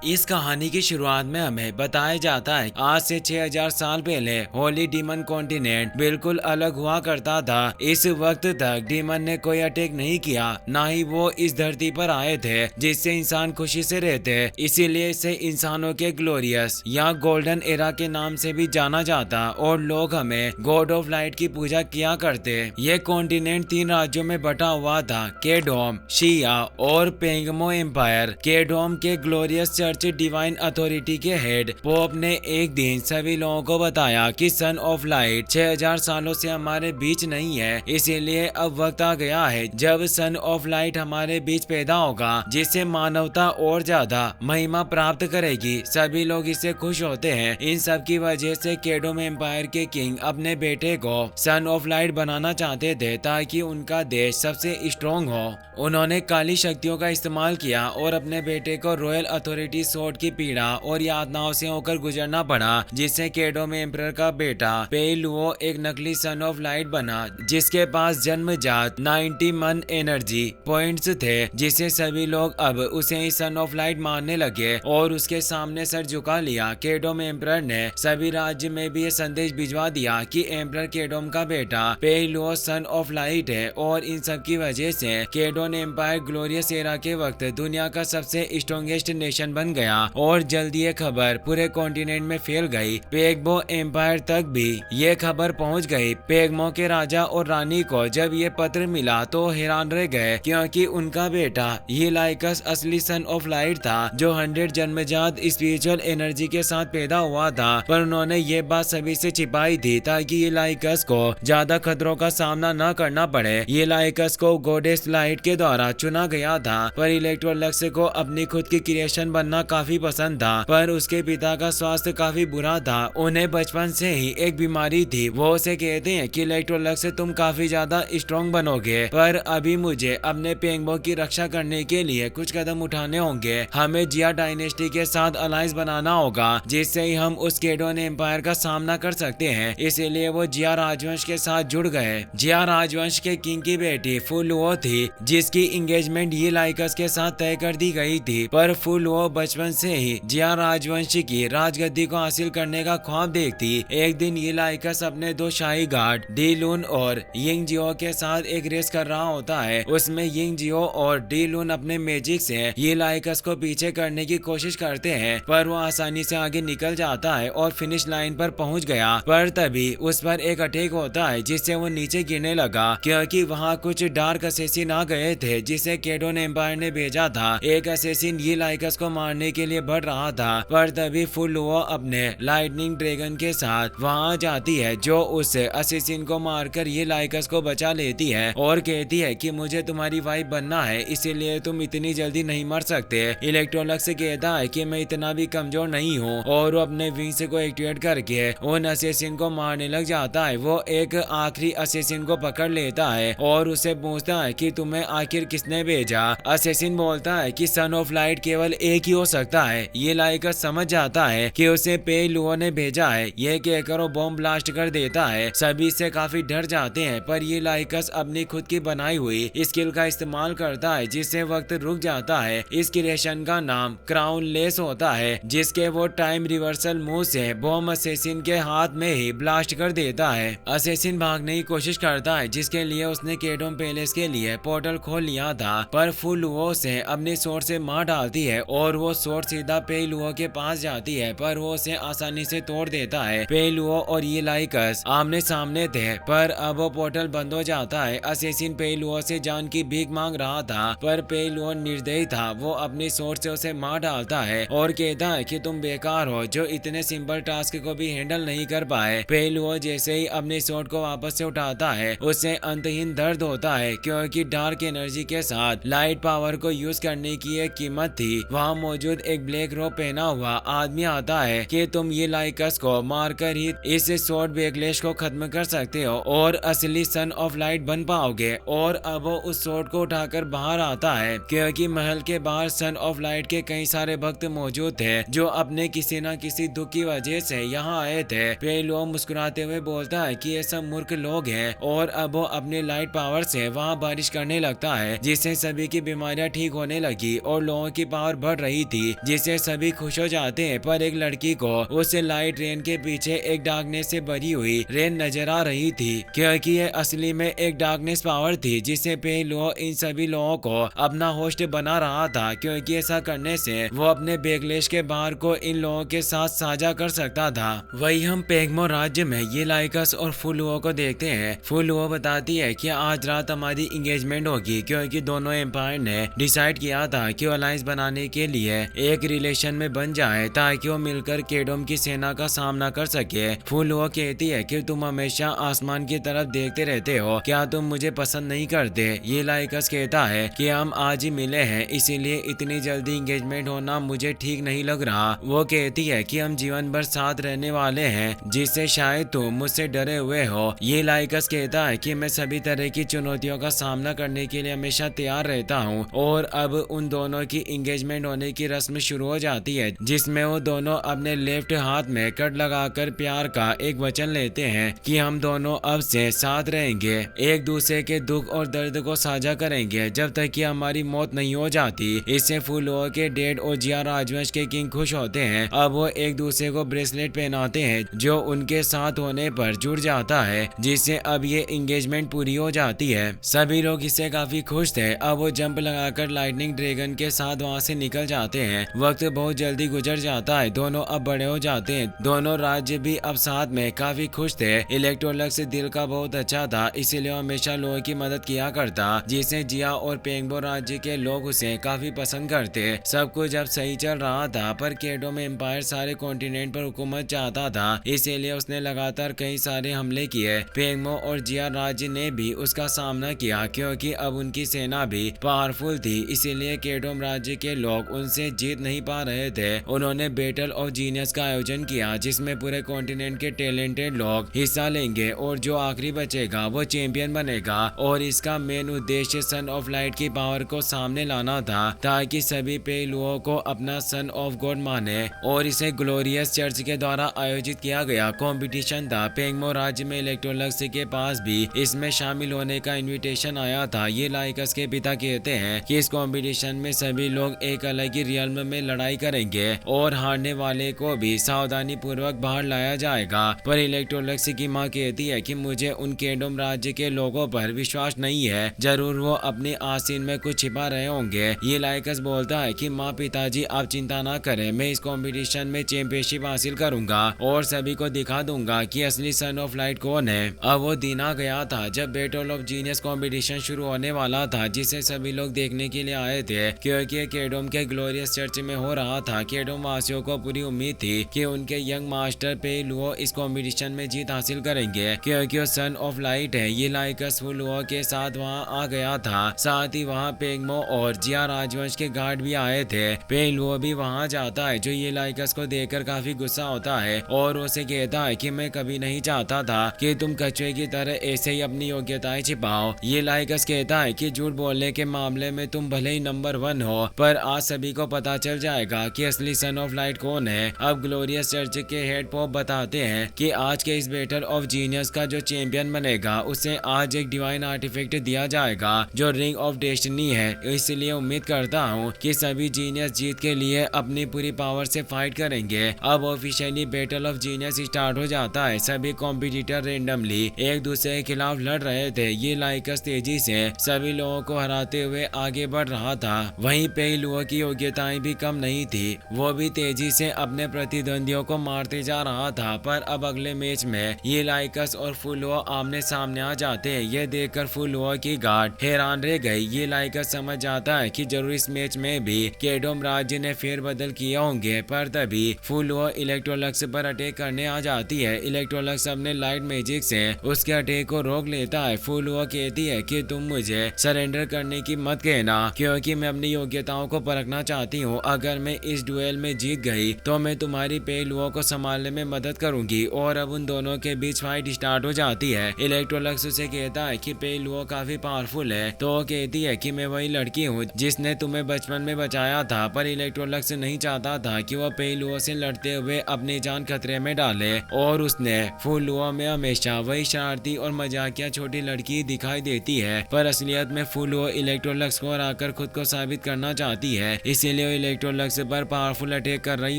इस कहानी की शुरुआत में हमें बताया जाता है आज से 6000 साल पहले होली डीमन कॉन्टिनेंट बिल्कुल अलग हुआ करता था। इस वक्त तक डीमन ने कोई अटैक नहीं किया, ना ही वो इस धरती पर आए थे जिससे इंसान खुशी से रहते। इसीलिए इसे इंसानों के ग्लोरियस या गोल्डन एरा के नाम से भी जाना जाता और लोग हमें गॉड ऑफ लाइट की पूजा किया करते। ये कॉन्टिनेंट 3 राज्यों में बटा हुआ था, केडोम, शिया और पेंगमो एम्पायर। केडोम के ग्लोरियस चर्च डिवाइन अथॉरिटी के हेड पोप ने एक दिन सभी लोगों को बताया कि सन ऑफ लाइट 6000 सालों से हमारे बीच नहीं है, इसीलिए अब वक्त आ गया है जब सन ऑफ लाइट हमारे बीच पैदा होगा, जिससे मानवता और ज्यादा महिमा प्राप्त करेगी। सभी लोग इससे खुश होते हैं। इन सब की वजह से केडोम एम्पायर के किंग अपने बेटे को सन ऑफ लाइट बनाना चाहते थे ताकि उनका देश सबसे स्ट्रॉन्ग हो। उन्होंने काली शक्तियों का इस्तेमाल किया और अपने बेटे को रॉयल अथॉरिटी सोर्ड की पीड़ा और यातनाओं से होकर गुजरना पड़ा, जिससे केडोम एम्परर का बेटा पेलुओ एक नकली सन ऑफ लाइट बना जिसके पास जन्मजात 91 एनर्जी पॉइंट्स थे, जिसे सभी लोग अब उसे ही सन ऑफ लाइट मानने लगे और उसके सामने सर झुका लिया। केडोम एम्परर ने सभी राज्य में भी ये संदेश भिजवा दिया कि एम्परर केडोम का बेटा पेलुओ सन ऑफ लाइट है और इन सब की वजह से केडोन एम्पायर ग्लोरियस एरा के वक्त दुनिया का सबसे स्ट्रॉन्गेस्ट नेशन बन गया और जल्दी ये खबर पूरे कॉन्टिनेंट में फैल गई। पेगमो एम्पायर तक भी ये खबर पहुंच गई। पेगमो के राजा और रानी को जब ये पत्र मिला तो हैरान रह गए, क्योंकि उनका बेटा हीलाइकस असली सन ऑफ लाइट था जो 100 जन्मजात स्पिरिचुअल एनर्जी के साथ पैदा हुआ था। पर उन्होंने ये बात सभी से छिपाई थी ताकि हीलाइकस को ज्यादा खतरों का सामना न करना पड़े। हीलाइकस को गॉडेस लाइट के द्वारा चुना गया था, पर इलेक्ट्रोलक्स को अपनी खुद की क्रिएशन बनना काफी पसंद था। पर उसके पिता का स्वास्थ्य काफी बुरा था, उन्हें बचपन से ही एक बीमारी थी। वो उसे कहते हैं कि इलेक्ट्रोलक्स तुम काफी ज्यादा स्ट्रॉन्ग बनोगे, पर अभी मुझे अपने पेंगबो की रक्षा करने के लिए कुछ कदम उठाने होंगे। हमें जिया डायनेस्टी के साथ अलायंस बनाना होगा, जिससे ही हम उस केडोन एम्पायर का सामना कर सकते हैं। इसीलिए वो जिया राजवंश के साथ जुड़ गए। जिया राजवंश के किंग की बेटी फुलुओ थी, जिसकी एंगेजमेंट हीलाइकस के साथ तय कर दी गई थी। पर फुलुओ बचपन से ही जिया राजवंश की राजगद्दी को हासिल करने का ख्वाब देखती। एक दिन हीलाइकस अपने 2 शाही गार्ड डीलून और यिंगजियो के साथ एक रेस कर रहा होता है। उसमें यिंगजियो और डीलून अपने मैजिक से हीलाइकस को पीछे करने की कोशिश करते हैं, पर वो आसानी से आगे निकल जाता है और फिनिश लाइन पर पहुंच गया। पर तभी उस पर एक अटैक होता है जिससे वो नीचे गिरने लगा, क्योंकि वहाँ कुछ डार्क असेसिन आ गए थे जिसे केडोन एम्पायर ने भेजा था। एक असेसिन हीलाइकस को मारने के लिए बढ़ रहा था, पर तभी फुलुओ अपने लाइटनिंग ड्रैगन के साथ वहां जाती है, जो उस असेसिन को मारकर हीलाइकस को बचा लेती है और कहती है कि मुझे तुम्हारी वाइफ बनना है, इसीलिए तुम इतनी जल्दी नहीं मर सकते। इलेक्ट्रोलक्स कहता है कि मैं इतना भी कमजोर नहीं हूँ और वो अपने विंग्स को एक्टिवेट करके उन असेसिन को मारने लग जाता है। वो एक आखिरी असेसिन को पकड़ लेता है और उसे पूछता है कि तुम्हें आखिर किसने भेजा। असेसिन बोलता है कि सन ऑफ लाइट केवल एक ही हो सकता है। हीलाइकस समझ जाता है कि उसे पेलुओ ने भेजा है। यह कहकर वो बॉम्ब ब्लास्ट कर देता है। सभी से काफी डर जाते हैं, पर हीलाइकस अपनी खुद की बनाई हुई स्किल का इस्तेमाल करता है, जिससे वक्त रुक जाता है। इस क्रिएशन का नाम क्राउन लेस होता है, जिसके वो टाइम रिवर्सल मूव से बॉम्ब असेसिन के हाथ में ही ब्लास्ट कर देता है। असेसिन भागने की कोशिश करता है, जिसके लिए उसने केडोम पैलेस के लिए पोर्टल खोल लिया था, पर फुलुओ से अपनी सोर्ड से मार डालती है और वो सोर्ड सीधा पेलुओ के पास जाती है, पर वो उसे आसानी से तोड़ देता है। पेलुओ और हीलाइकस आमने सामने थे, पर अब वो पोर्टल बंद हो जाता है। असेसिन पेलुओ से जान की भीख मांग रहा था, पर पेलुओ निर्दयी था। वो अपनी सोर्ड से उसे मार डालता है और कहता है कि तुम बेकार हो जो इतने सिंपल टास्क को भी हैंडल नहीं कर पाए। पेलुओ जैसे ही अपनी सोर्ड को वापस से उठाता है, उसे अंतहीन दर्द होता है, क्योंकि डार्क एनर्जी के साथ लाइट पावर को यूज करने की एक कीमत थी। वहाँ मौजूद एक ब्लैक रोब पहना हुआ आदमी आता है कि तुम हीलाइकस को मारकर ही इस शॉर्ट बैकलैश को खत्म कर सकते हो और असली सन ऑफ लाइट बन पाओगे। और अब वो उस शॉर्ट को उठाकर बाहर आता है, क्योंकि महल के बाहर सन ऑफ लाइट के कई सारे भक्त मौजूद थे जो अपने किसी न किसी दुख की वजह से यहाँ आए थे। पेलुओ मुस्कुराते हुए बोलता है कि ये सब मूर्ख लोग हैं और अब वो अपनी लाइट पावर से वहाँ बारिश करने लगता है, जिससे सभी की बीमारियां ठीक होने लगी और लोगों की पावर बढ़ रही थी जिससे सभी खुश हो जाते हैं, पर एक लड़की को उस लाइट रेन के पीछे एक डार्कनेस से भरी हुई रेन नजर आ रही थी, क्योंकि ये असली में एक डार्कनेस पावर थी जिससे पे लुओ इन सभी लोगों को अपना होस्ट बना रहा था, क्योंकि ऐसा करने से वो अपने बेगलेश के बाहर को इन लोगों के साथ साझा कर सकता था। वही हम पेगमो राज्य में ये लाइकस और फुलुओ को देखते हैं। फुलुओ बताती है कि आज रात हमारी इंगेजमेंट होगी, क्योंकि दोनों एम्पायर ने डिसाइड किया था कि अलायंस बनाने के लिए एक रिलेशन में बन जाए ताकि वो मिलकर केडोम की सेना का सामना कर सके। फुलुओ कहती है कि तुम हमेशा आसमान की तरफ देखते रहते हो, क्या तुम मुझे पसंद नहीं करते? ये लाइकस कहता है कि हम आज ही मिले हैं, इसीलिए इतनी जल्दी इंगेजमेंट होना मुझे ठीक नहीं लग रहा। वो कहती है कि हम जीवन भर साथ रहने वाले हैं, जिससे शायद तुम मुझसे डरे हुए हो। ये लाइकस कहता है कि मैं सभी तरह की चुनौतियों का सामना करने के लिए हमेशा तैयार रहता हूँ। और अब उन दोनों की इंगेजमेंट होने की रस्म शुरू हो जाती है, जिसमें वो दोनों अपने लेफ्ट हाथ में कट लगाकर प्यार का एक वचन लेते हैं कि हम दोनों अब से साथ रहेंगे, एक दूसरे के दुख और दर्द को साझा करेंगे जब तक कि हमारी मौत नहीं हो जाती। इससे फुलुओ के डेड और जिया राजवंश के किंग खुश होते हैं। अब वो एक दूसरे को ब्रेसलेट पहनाते हैं जो उनके साथ होने पर जुड़ जाता है, जिससे अब ये एंगेजमेंट पूरी हो जाती है। सभी लोग इससे काफी खुश थे। अब वो जंप लगाकर लाइटनिंग ड्रैगन के साथ वहाँ से निकल जाते हैं। वक्त बहुत जल्दी गुजर जाता है, दोनों अब बड़े हो जाते हैं। दोनों राज्य भी अब साथ में काफी खुश थे। इलेक्ट्रोलक्स दिल का बहुत अच्छा था, इसीलिए हमेशा लोगों की मदद किया करता, जिसे जिया और पेंगबो राज्य के लोग उसे काफी पसंद करते। सब कुछ अब सही चल रहा था, पर केडोम एम्पायर सारे कॉन्टिनेंट पर हुकूमत चाहता था, इसीलिए उसने लगातार कई सारे हमले किए। पेंगमो और जिया राज्य ने भी उसका सामना किया, क्योंकि अब उनकी सेना भी पावरफुल थी, इसीलिए केडोम राज्य के लोग उनसे जीत नहीं पा रहे थे। उन्होंने बैटल ऑफ जीनियस का आयोजन किया, जिसमें पूरे कॉन्टिनेंट के टैलेंटेड लोग हिस्सा लेंगे और जो आखिरी बचेगा वो चैंपियन बनेगा। और इसका मेन उद्देश्य सन ऑफ लाइट की पावर को सामने लाना था, ताकि सभी पेलुओं को अपना सन ऑफ गॉड माने। और इसे ग्लोरियस चर्च के द्वारा आयोजित किया गया कंपटीशन था। पेंगमो राज्य में इलेक्ट्रोलक्स के पास भी इसमें शामिल होने का इनविटेशन आया था। ये लाइकस के पिता कहते हैं कि इस कंपटीशन में सभी लोग एक अलग ही रियल्म में लड़ाई करेंगे और हारने वाले को भी सावधानी पूर्वक बाहर लाया जाएगा। पर इलेक्ट्रोलक्स की माँ कहती है कि मुझे उन केडोम राज्य के लोगों पर विश्वास नहीं है, जरूर वो अपने आसीन में कुछ छिपा रहे होंगे। ये लाइकस बोलता है कि माँ पिताजी आप चिंता ना करें, मैं इस कंपटीशन में चैंपियनशिप हासिल करूंगा और सभी को दिखा दूंगा कि असली सन ऑफ लाइट कौन है। अब वो दिन आ गया था जब बैटल ऑफ जीनियस कंपटीशन शुरू होने वाला था, जिसे सभी लोग देखने के लिए आए थे, क्योंकि केडोम के ग्लोरियस चर्च में हो रहा था। केडोम वासियों को पूरी उम्मीद थी कि उनके यंग मास्टर पेलुओ इस कंपटीशन में जीत हासिल करेंगे, क्योंकि वो सन ऑफ लाइट है। ये लाइकस फुलुओ के साथ वहाँ आ गया था, साथ ही वहाँ पेंगमो और जिया राजवंश के गार्ड भी आए थे। पेलुओ भी वहाँ जाता है, जो ये लाइकस को देखकर काफी गुस्सा होता है और उसे कहता है कि मैं कभी नहीं चाहता था कि तुम कछुए की तरह ऐसे ही अपनी योग्यताएं छिपाओ। ये लाइकस कहता है कि झूठ बोलने के मामले में तुम भले ही नंबर 1 हो, पर आज सभी को पता चल जाएगा कि असली सन ऑफ लाइट कौन है। अब ग्लोरियस चर्च के हेड पोप बताते हैं कि आज के इस बैटल ऑफ जीनियस का जो चैंपियन बनेगा उसे आज एक डिवाइन आर्टिफैक्ट दिया जाएगा जो रिंग ऑफ डेस्टिनी है। इसलिए उम्मीद करता हूँ कि सभी जीनियस जीत के लिए अपनी पूरी पावर से फाइट करेंगे। अब officially battle of genius start हो जाता है। सभी कॉम्पिटिटर रेंडमली एक दूसरे के खिलाफ लड़ रहे थे। ये लाइकस तेजी से सभी लोगों को हराते हुए आगे बढ़ रहा था। वहीं पेलुओं की योग्यताएं भी कम नहीं थी, वो भी तेजी से अपने प्रतिद्वंदियों को मारते जा रहा था। पर अब अगले मैच में ये लाइकस और फुलुओ आमने सामने आ जाते हैं। ये देखकर फुलुओ की गार्ड हैरान रह गई। ये लाइकस समझ जाता है कि जरूर इस मैच में भी केडोम राज्य ने फेरबदल किए होंगे, पर तभी फुलुओ इलेक्ट्रोलक्स पर अटैक करने आ जाती है। इलेक्ट्रोलक्स अपने लाइट मैजिक से उसके अटैक को रोक लेता है। फुलुओ कहती है कि तुम मुझे सरेंडर करने की मत कहना, क्योंकि मैं अपनी योग्यताओं को परखना चाहती हूँ। अगर मैं इस डुएल में जीत गई तो मैं तुम्हारी पेलुओं को संभालने में मदद करूंगी। और अब उन दोनों के बीच फाइट स्टार्ट हो जाती है। इलेक्ट्रोलक्स उसे कहता है कि पेलुओ काफी पावरफुल है, तो वो कहती है कि मैं वही लड़की हूँ जिसने तुम्हें बचपन में बचाया था। पर इलेक्ट्रोलक्स नहीं चाहता था कि वह पेलुओं से लड़ते हुए अपनी जान खतरे में डाले, और उसने फुलुओ में हमेशा वही शरारती और मजाकिया छोटी लड़की दिखाई देती है। पर असलियत में फुलुओ इलेक्ट्रोलक्स को हराकर खुद को साबित करना चाहती है, इसीलिए इसीलिए वो इलेक्ट्रोलक्स पर पावरफुल अटैक कर रही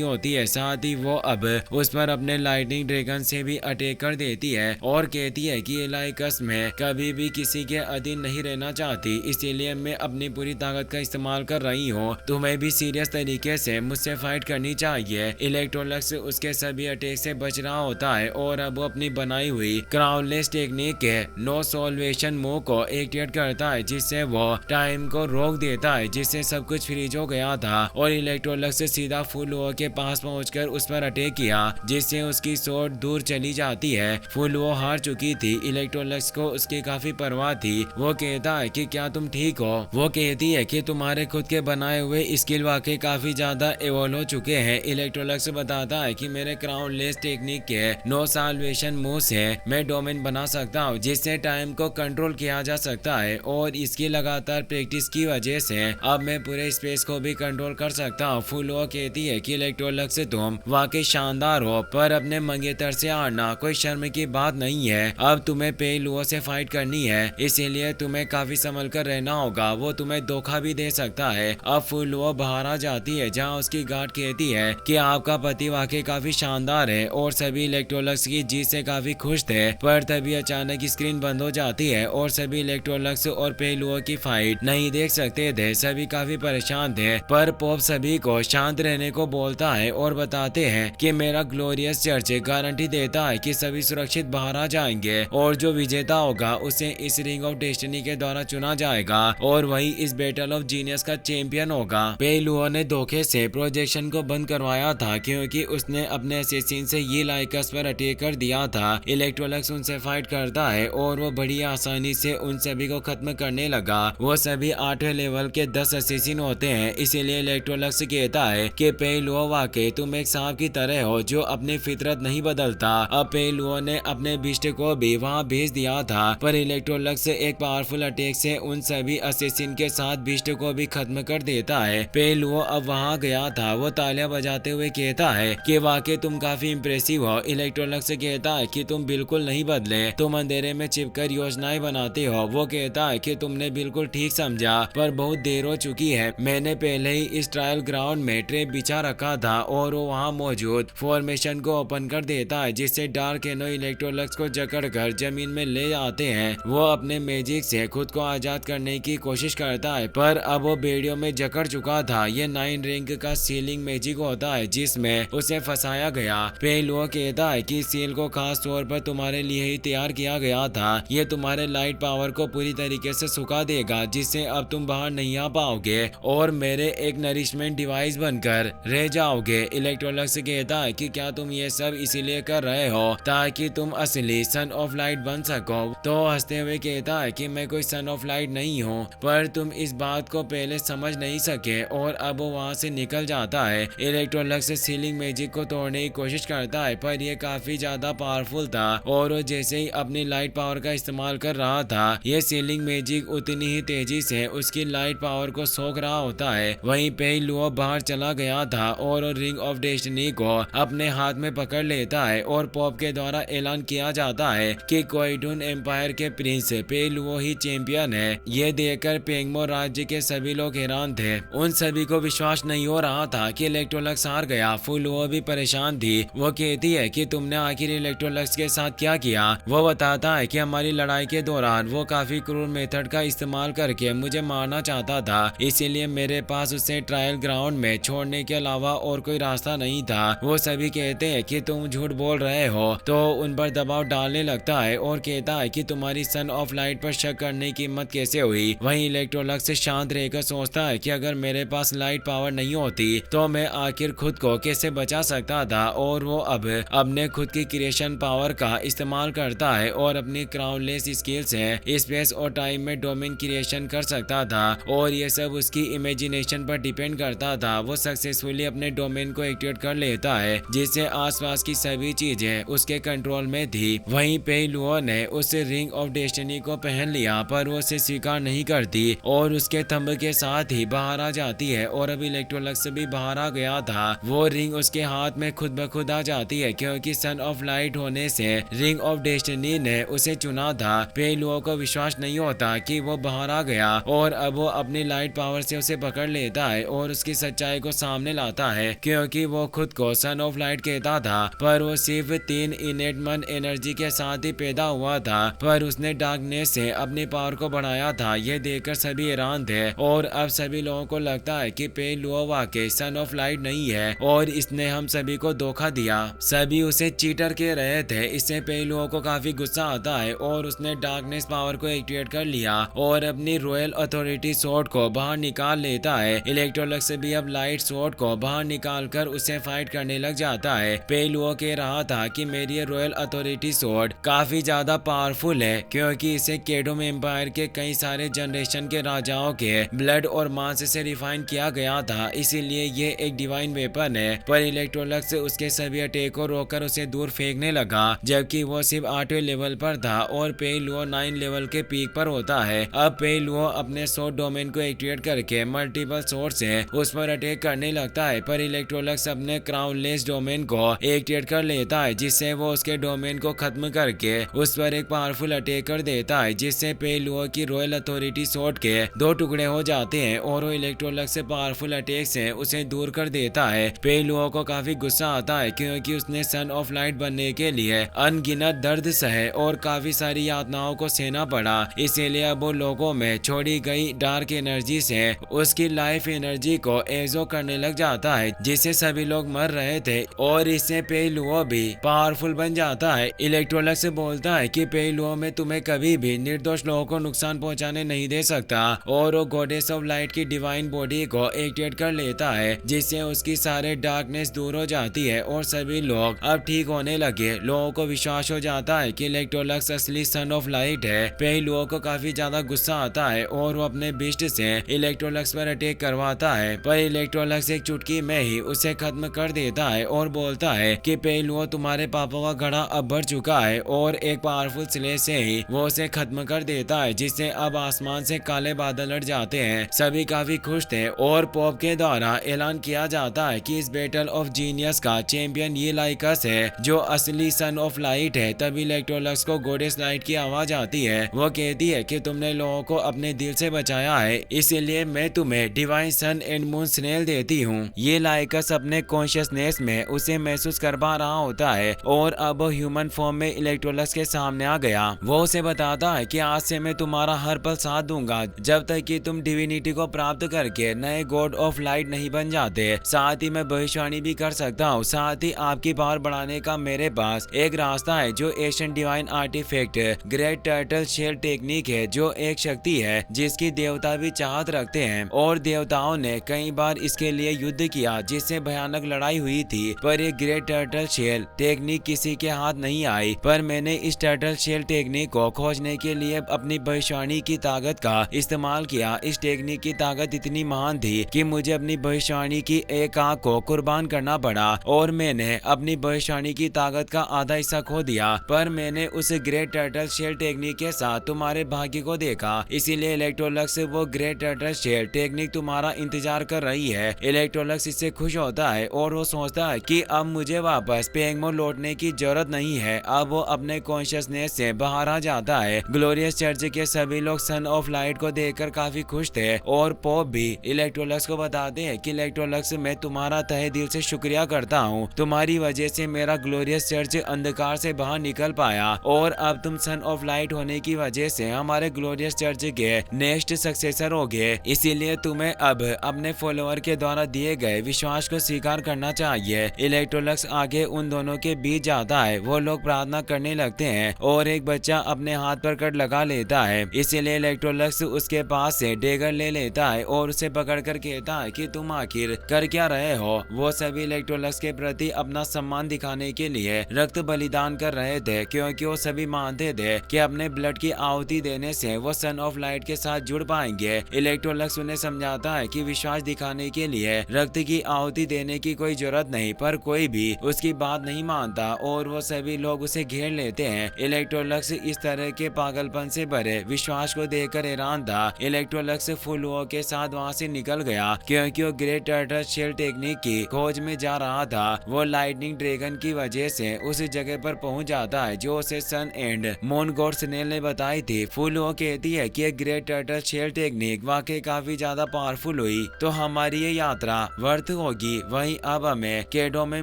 होती है। साथ ही वो अब उस पर अपने लाइटनिंग ड्रैगन से भी अटैक कर देती है और कहती है कि इलाइकस में कभी भी किसी के अधीन नहीं रहना चाहती, इसीलिए मैं अपनी पूरी ताकत का इस्तेमाल कर रही हूँ। तुम्हें भी सीरियस तरीके से मुझसे फाइट करनी चाहिए। इलेक्ट्रोलक्स उसके सभी अटैक से बच रहा होता है और अब वो अपनी बनाई हुई क्राउनलेस टेक्निक के नो सॉल्वेशन मूव को एक्टिवेट करता है, जिससे वो टाइम को रोक देता है, जिससे सब कुछ फ्रीज हो गया था और इलेक्ट्रोलक्स सीधा फुल वो के पास पहुंचकर उस पर अटैक किया, जिससे उसकी सोट दूर चली जाती है। फुल वो हार चुकी थी। इलेक्ट्रोलक्स को उसकी काफी परवाह थी। वो कहता है कि क्या तुम ठीक हो? वो कहती है कि तुम्हारे खुद के बनाए हुए स्किल वाकई काफी ज्यादा इवॉल्व हो चुके हैं। इलेक्ट्रोलक्स बताता है कि मेरे क्राउनलेस टेक्निक के नो सॉल्वेशन मूव से मैं डोमेन बना सकता हूँ, जिससे टाइम को कंट्रोल किया जा सकता है और इसकी लगातार प्रैक्टिस की वजह से अब मैं पूरे स्पेस को भी कंट्रोल कर सकता हूँ। फुल वो कहती है कि इलेक्ट्रोलक्स तुम वाकई शानदार हो, पर अपने मंगेतर से हारना कोई शर्म की बात नहीं है। अब तुम्हें पेलुओं से फाइट करनी है, इसीलिए तुम्हें काफी संभल कर रहना होगा। वो तुम्हें धोखा भी दे सकता है। अब फुल वो बाहर आ जाती है, जहाँ उसकी गार्ड कहती है कि आपका पति वाकई काफी शानदार है और सभी इलेक्ट्रोलक्स की जीत से काफी खुश थे। पर तभी अचानक स्क्रीन बंद हो जाती है और सभी इलेक्ट्रोलक्स और पेलुओं की फाइट नहीं देख सकते थे। सभी काफी परेशान थे, पर पॉप सभी को शांत रहने को बोलता है और बताते हैं कि मेरा ग्लोरियस चर्च गारंटी देता है कि सभी सुरक्षित बाहर आ जाएंगे और जो विजेता होगा उसे इस रिंग ऑफ डेस्टिनी के द्वारा चुना जाएगा और वही इस बैटल ऑफ जीनियस का चैंपियन होगा। पेलुओं ने धोखे से प्रोजेक्शन को बंद करवाया था, क्योंकि उसने अपने असैसिन से ये लाइकस पर अटैक कर दिया था। इलेक्ट्रोलक्स उनसे फाइट करता है और वो बड़ी आसानी से उन सभी को खत्म करने लगा। वो सभी 8वें लेवल के 10 असैसिन होते हैं, इसीलिए इलेक्ट्रोलक्स कहता है कि पेलुओं वाकई तुम एक सांप की तरह हो जो अपनी फितरत नहीं बदलता। अब पेलुओं ने अपने बिस्ट को भी वहाँ भेज दिया था, पर इलेक्ट्रोलक्स एक पावरफुल अटैक से उन सभी असैसिन के साथ बिस्ट को भी खत्म कर देता है। पेलुओं अब वहाँ गया था। वो तालियां बजाते हुए कहता है कि वाकई तुम काफी इम्प्रेसिव हो। इलेक्ट्रोलक्स कहता है कि तुम बिल्कुल नहीं बदले, तुम अंधेरे में छिपकर योजनाएं बनाते हो। वो कहता है कि तुमने बिल्कुल ठीक समझा, पर बहुत देर हो चुकी है। मैंने पहले ही इस ट्रायल ग्राउंड में ट्रैप बिछा रखा था और वो वहाँ मौजूद फॉर्मेशन को ओपन कर देता है, जिससे डार्क एनो इलेक्ट्रोलक्स को जकड़कर जमीन में ले आते हैं। वो अपने मैजिक से खुद को आजाद करने की कोशिश करता है, पर अब वो बेड़ियों में जकड़ चुका था। ये 9 रिंग का सीलिंग मैजिक होता है जिसमें उसे फंसाया गया। पेलुओं कहता है कि सील को खास तौर पर तुम्हारे लिए ही तैयार किया गया था। ये तुम्हारे लाइट पावर को पूरी तरीके से सुखा देगा, जिससे अब तुम बाहर नहीं आ पाओगे और मेरे एक नरिशमेंट डिवाइस बनकर रह जाओगे। इलेक्ट्रोलक्स कहता है कि क्या तुम ये सब इसीलिए कर रहे हो ताकि तुम असली सन ऑफ लाइट बन सको? तो हंसते हुए कहता है कि मैं कोई सन ऑफ लाइट नहीं हूँ, पर तुम इस बात को पहले समझ नहीं सके और अब वो वहाँ से निकल जाता है। इलेक्ट्रोलक्स सीलिंग मैजिक को तोड़ने की कोशिश करता है, पर यह काफी ज्यादा पावरफुल था और वो जैसे ही अपनी लाइट पावर का इस्तेमाल कर रहा था, ये सीलिंग मैजिक उतनी ही तेजी से उसकी लाइट पावर को सोख रहा होता है। वहीं पेलुओं बाहर चला गया था और रिंग ऑफ डेस्टिनी को अपने हाथ में पकड़ लेता है और पॉप के द्वारा ऐलान किया जाता है कि कोइडून एम्पायर के प्रिंस पेलुओ ही चैंपियन है। ये देखकर पेंगमो राज्य के सभी लोग हैरान थे। उन सभी को विश्वास नहीं हो रहा था कि इलेक्ट्रोलक्स हार गया। फुलुओ भी परेशान थी। वो कहती है कि तुमने आखिर इलेक्ट्रोलक्स के साथ क्या किया? वो बताता है कि हमारी लड़ाई के दौरान वो काफी क्रूर मेथड का इस्तेमाल करके मुझे मारना चाहता था, इसीलिए मेरे पास उसे ट्रायल ग्राउंड में छोड़ने के अलावा और कोई रास्ता नहीं था। वो सभी कहते हैं कि तुम झूठ बोल रहे हो, तो उन पर दबाव डालने लगता है और कहता है कि तुम्हारी सन ऑफ लाइट पर शक करने की हिम्मत कैसे हुई? वहीं इलेक्ट्रोलक्स शांत रहकर सोचता है कि अगर मेरे पास लाइट पावर नहीं होती तो मैं आखिर खुद को कैसे बचा सकता था, और वो अब अपने खुद की क्रिएशन पावर का इस्तेमाल करता है और अपनी क्राउनलेस स्किल से स्पेस और टाइम में डोमेन क्रिएशन कर सकता था और ये सब उसकी इमेजिनेशन पर डिपेंड करता था। वो सक्सेसफुली अपने डोमेन को एक्टिवेट कर लेता है, जिससे आसपास की सभी चीजें उसके कंट्रोल में थी। वहीं पेलुओ ने उस रिंग ऑफ डेस्टिनी को पहन लिया, पर वो उसे स्वीकार नहीं करती और उसके थंब के साथ ही बाहर आ जाती है और अब इलेक्ट्रोलक्स भी बाहर आ गया था। वो रिंग उसके हाथ में खुद ब खुद आ जाती है, क्योंकि सन ऑफ लाइट होने से रिंग ऑफ डेस्टिनी ने उसे चुना था। पेलुओ को विश्वास नहीं होता कि वो बाहर आ गया और अब वो अपनी लाइट पावर से उसे पकड़ लेता आता है और उसकी सच्चाई को सामने लाता है, क्योंकि वो खुद को सन ऑफ लाइट कहता था, पर वो सिर्फ 3 इनेट मन एनर्जी के साथ ही पैदा हुआ था, पर उसने डार्कनेस से अपनी पावर को बढ़ाया था। ये देखकर सभी हैरान थे और अब सभी लोगों को लगता है कि पे लुओ वाकई सन ऑफ लाइट नहीं है और इसने हम सभी को धोखा दिया। सभी उसे चीटर कह रहे थे। इससे पे लुओ को काफी गुस्सा आता है और उसने डार्कनेस पावर को एक्टिवेट कर लिया और अपनी रॉयल अथॉरिटी स्वॉर्ड को बाहर निकाल लेता है। इलेक्ट्रोलक्स भी अब लाइट स्वॉर्ड को बाहर निकाल कर उससे फाइट करने लग जाता है। पे लुओ कह रहा था कि मेरी रॉयल अथॉरिटी स्वॉर्ड काफी ज्यादा पावरफुल है, क्योंकि इसे केडोम एम्पायर के कई सारे जनरेशन के राजाओं के ब्लड और मांस से रिफाइन किया गया था, इसीलिए ये एक डिवाइन वेपन है। पर इलेक्ट्रोलक्स उसके सभी अटैक को रोककर उसे दूर फेंकने लगा, जबकि वो सिर्फ 8वें लेवल पर था और पे लुओ 9 लेवल के पीक पर होता है। अब पे लुओ अपने स्वॉर्ड डोमेन को एक्टिवेट करके मल्टीपल स्वॉर्ड से उस पर अटैक करने लगता है, पर इलेक्ट्रोलक्स अपने क्राउनलेस डोमेन को एक्टिवेट कर लेता है, जिससे वो उसके डोमेन को खत्म करके उस पर एक पावरफुल अटैक कर देता है, जिससे पे लुओ की रॉयल अथॉरिटी स्वॉर्ड के 2 टुकड़े हो जाते हैं और वो इलेक्ट्रोलक्स से पावरफुल अटैक से उसे दूर कर देता है। पे लुओ को काफी गुस्सा आता है, क्योंकि उसने सन ऑफ लाइट बनने के लिए अनगिनत दर्द सहे और काफी सारी यातनाओं को सहना पड़ा, इसीलिए अब वो लोगों में छोड़ी गई डार्क एनर्जी से उसकी लाइफ एनर्जी को एजो करने लग जाता है, जिससे सभी लोग मर रहे थे और इससे पे लुओ भी पावरफुल बन जाता है। इलेक्ट्रोलक्स से बोलता है कि पे लुओ में तुम्हें कभी भी निर्दोष लोगों को नुकसान पहुंचाने नहीं दे सकता और वो गॉडेस ऑफ लाइट की डिवाइन बॉडी को एक्टिवेट कर लेता है, जिससे उसकी सारे डार्कनेस दूर हो जाती है और सभी लोग अब ठीक होने लगे। लोगों को विश्वास हो जाता है कि इलेक्ट्रोलक्स असली सन ऑफ लाइट है। पे लुओ को काफी ज्यादा गुस्सा आता है और वो अपने बिस्ट से इलेक्ट्रोलक्स पर अटैक करवाता है, पर इलेक्ट्रोलक्स एक चुटकी में ही उसे खत्म कर देता है और बोलता है कि पे लुओ तुम्हारे पापा का घड़ा अब भर चुका है और एक पावरफुल स्लेश से ही वो उसे खत्म कर देता है, जिससे अब आसमान से काले बादल लट जाते हैं। सभी काफी खुश थे और पॉप के द्वारा ऐलान किया जाता है कि इस बैटल ऑफ जीनियस का चैंपियन ये लाइकस है, जो असली सन ऑफ लाइट है। तभी इलेक्ट्रोलक्स को गॉडेस लाइट की आवाज आती है। वो कहती है कि तुमने लोगों को अपने दिल से बचाया है, इसीलिए मैं तुम्हें divine sun and moon snail देती हूँ। ये लाइकस अपने कॉन्शियसनेस में उसे महसूस कर पा रहा होता है और अब ह्यूमन फॉर्म में इलेक्ट्रोलक्स के सामने आ गया। वो उसे बताता है कि आज से मैं तुम्हारा हर पल साथ दूंगा जब तक कि तुम डिविनिटी को प्राप्त करके नए गॉड ऑफ लाइट नहीं बन जाते। साथ ही मैं भविष्यवाणी भी कर सकता हूँ। साथ ही आपकी पावर बढ़ाने का मेरे पास एक रास्ता है, जो Asian divine artifact great turtle shell technique है, जो एक शक्ति है जिसकी देवता भी चाहत रखते हैं और देवताओं ने कई बार इसके लिए युद्ध किया, जिससे भयानक लड़ाई हुई थी। पर ये ग्रेट टर्टल शेल टेक्निक किसी के हाथ नहीं आई, पर मैंने इस टर्टल शेल टेक्निक को खोजने के लिए अपनी भविष्यवाणी की ताकत का इस्तेमाल किया। इस टेक्निक की ताकत इतनी महान थी कि मुझे अपनी भविष्यवाणी की एक आंख को कुर्बान करना पड़ा और मैंने अपनी भविष्यवाणी की ताकत का आधा हिस्सा खो दिया। पर मैंने उस ग्रेट टर्टल शेल टेक्निक के साथ तुम्हारे भाग्य को देखा, इसीलिए इलेक्ट्रोलक्स वो ग्रेट टर्टल शेल टेक्निक तुम्हारा इंतजार कर रही है। इलेक्ट्रोलक्स इससे खुश होता है और वो सोचता है कि अब मुझे वापस पेंगमो लौटने की जरूरत नहीं है। अब वो अपने कॉन्शियसनेस से बाहर आ जाता है। ग्लोरियस चर्च के सभी लोग सन ऑफ लाइट को देखकर काफी खुश थे और पॉप भी इलेक्ट्रोलक्स को बताते हैं कि इलेक्ट्रोलक्स मैं तुम्हारा तहे दिल से शुक्रिया करता हूँ। तुम्हारी वजह से मेरा ग्लोरियस चर्च अंधकार से बाहर निकल पाया और अब तुम सन ऑफ लाइट होने की वजह से हमारे ग्लोरियस चर्च के नेक्स्ट सक्सेसर हो गए। इसीलिए तुम्हें अब अपने फॉलोअर के द्वारा दिए गए विश्वास को स्वीकार करना चाहिए। इलेक्ट्रोलक्स आगे उन दोनों के बीच जाता है। वो लोग प्रार्थना करने लगते हैं और एक बच्चा अपने हाथ पर कट लगा लेता है, इसीलिए इलेक्ट्रोलक्स उसके पास से डेगर ले लेता है और उसे पकड़कर कहता है कि तुम आखिर कर क्या रहे हो। वो सभी इलेक्ट्रोलक्स के प्रति अपना सम्मान दिखाने के लिए रक्त बलिदान कर रहे थे, क्योंकि वो सभी मानते थे कि अपने ब्लड की आहुति देने से वो सन ऑफ लाइट के साथ जुड़ पाएंगे। इलेक्ट्रोलक्स उन्हें समझाता है कि विश्वास दिखाने के लिए रक्त की आहुति देने की कोई जरूरत नहीं, पर कोई भी उसकी बात नहीं मानता और वो सभी लोग उसे घेर लेते हैं। इलेक्ट्रोलक्स इस तरह के पागलपन से भरे विश्वास को देखकर हैरान था। इलेक्ट्रोलक्स फुलुओ के साथ वहाँ से निकल गया, क्योंकि वो ग्रेट टर्टल शेल टेक्निक की खोज में जा रहा था। वो लाइटनिंग ड्रैगन की वजह से उस जगह पर पहुंच जाता है जो उसे सन एंड मून गॉड स्नेल ने बताई थी। फुलुओ कहती है कि ग्रेट टर्टल शेल टेक्निक वाकई काफी ज्यादा पावरफुल सक्सेसफुल हुई तो हमारी ये यात्रा वर्थ होगी। वहीं अब हमें केडो में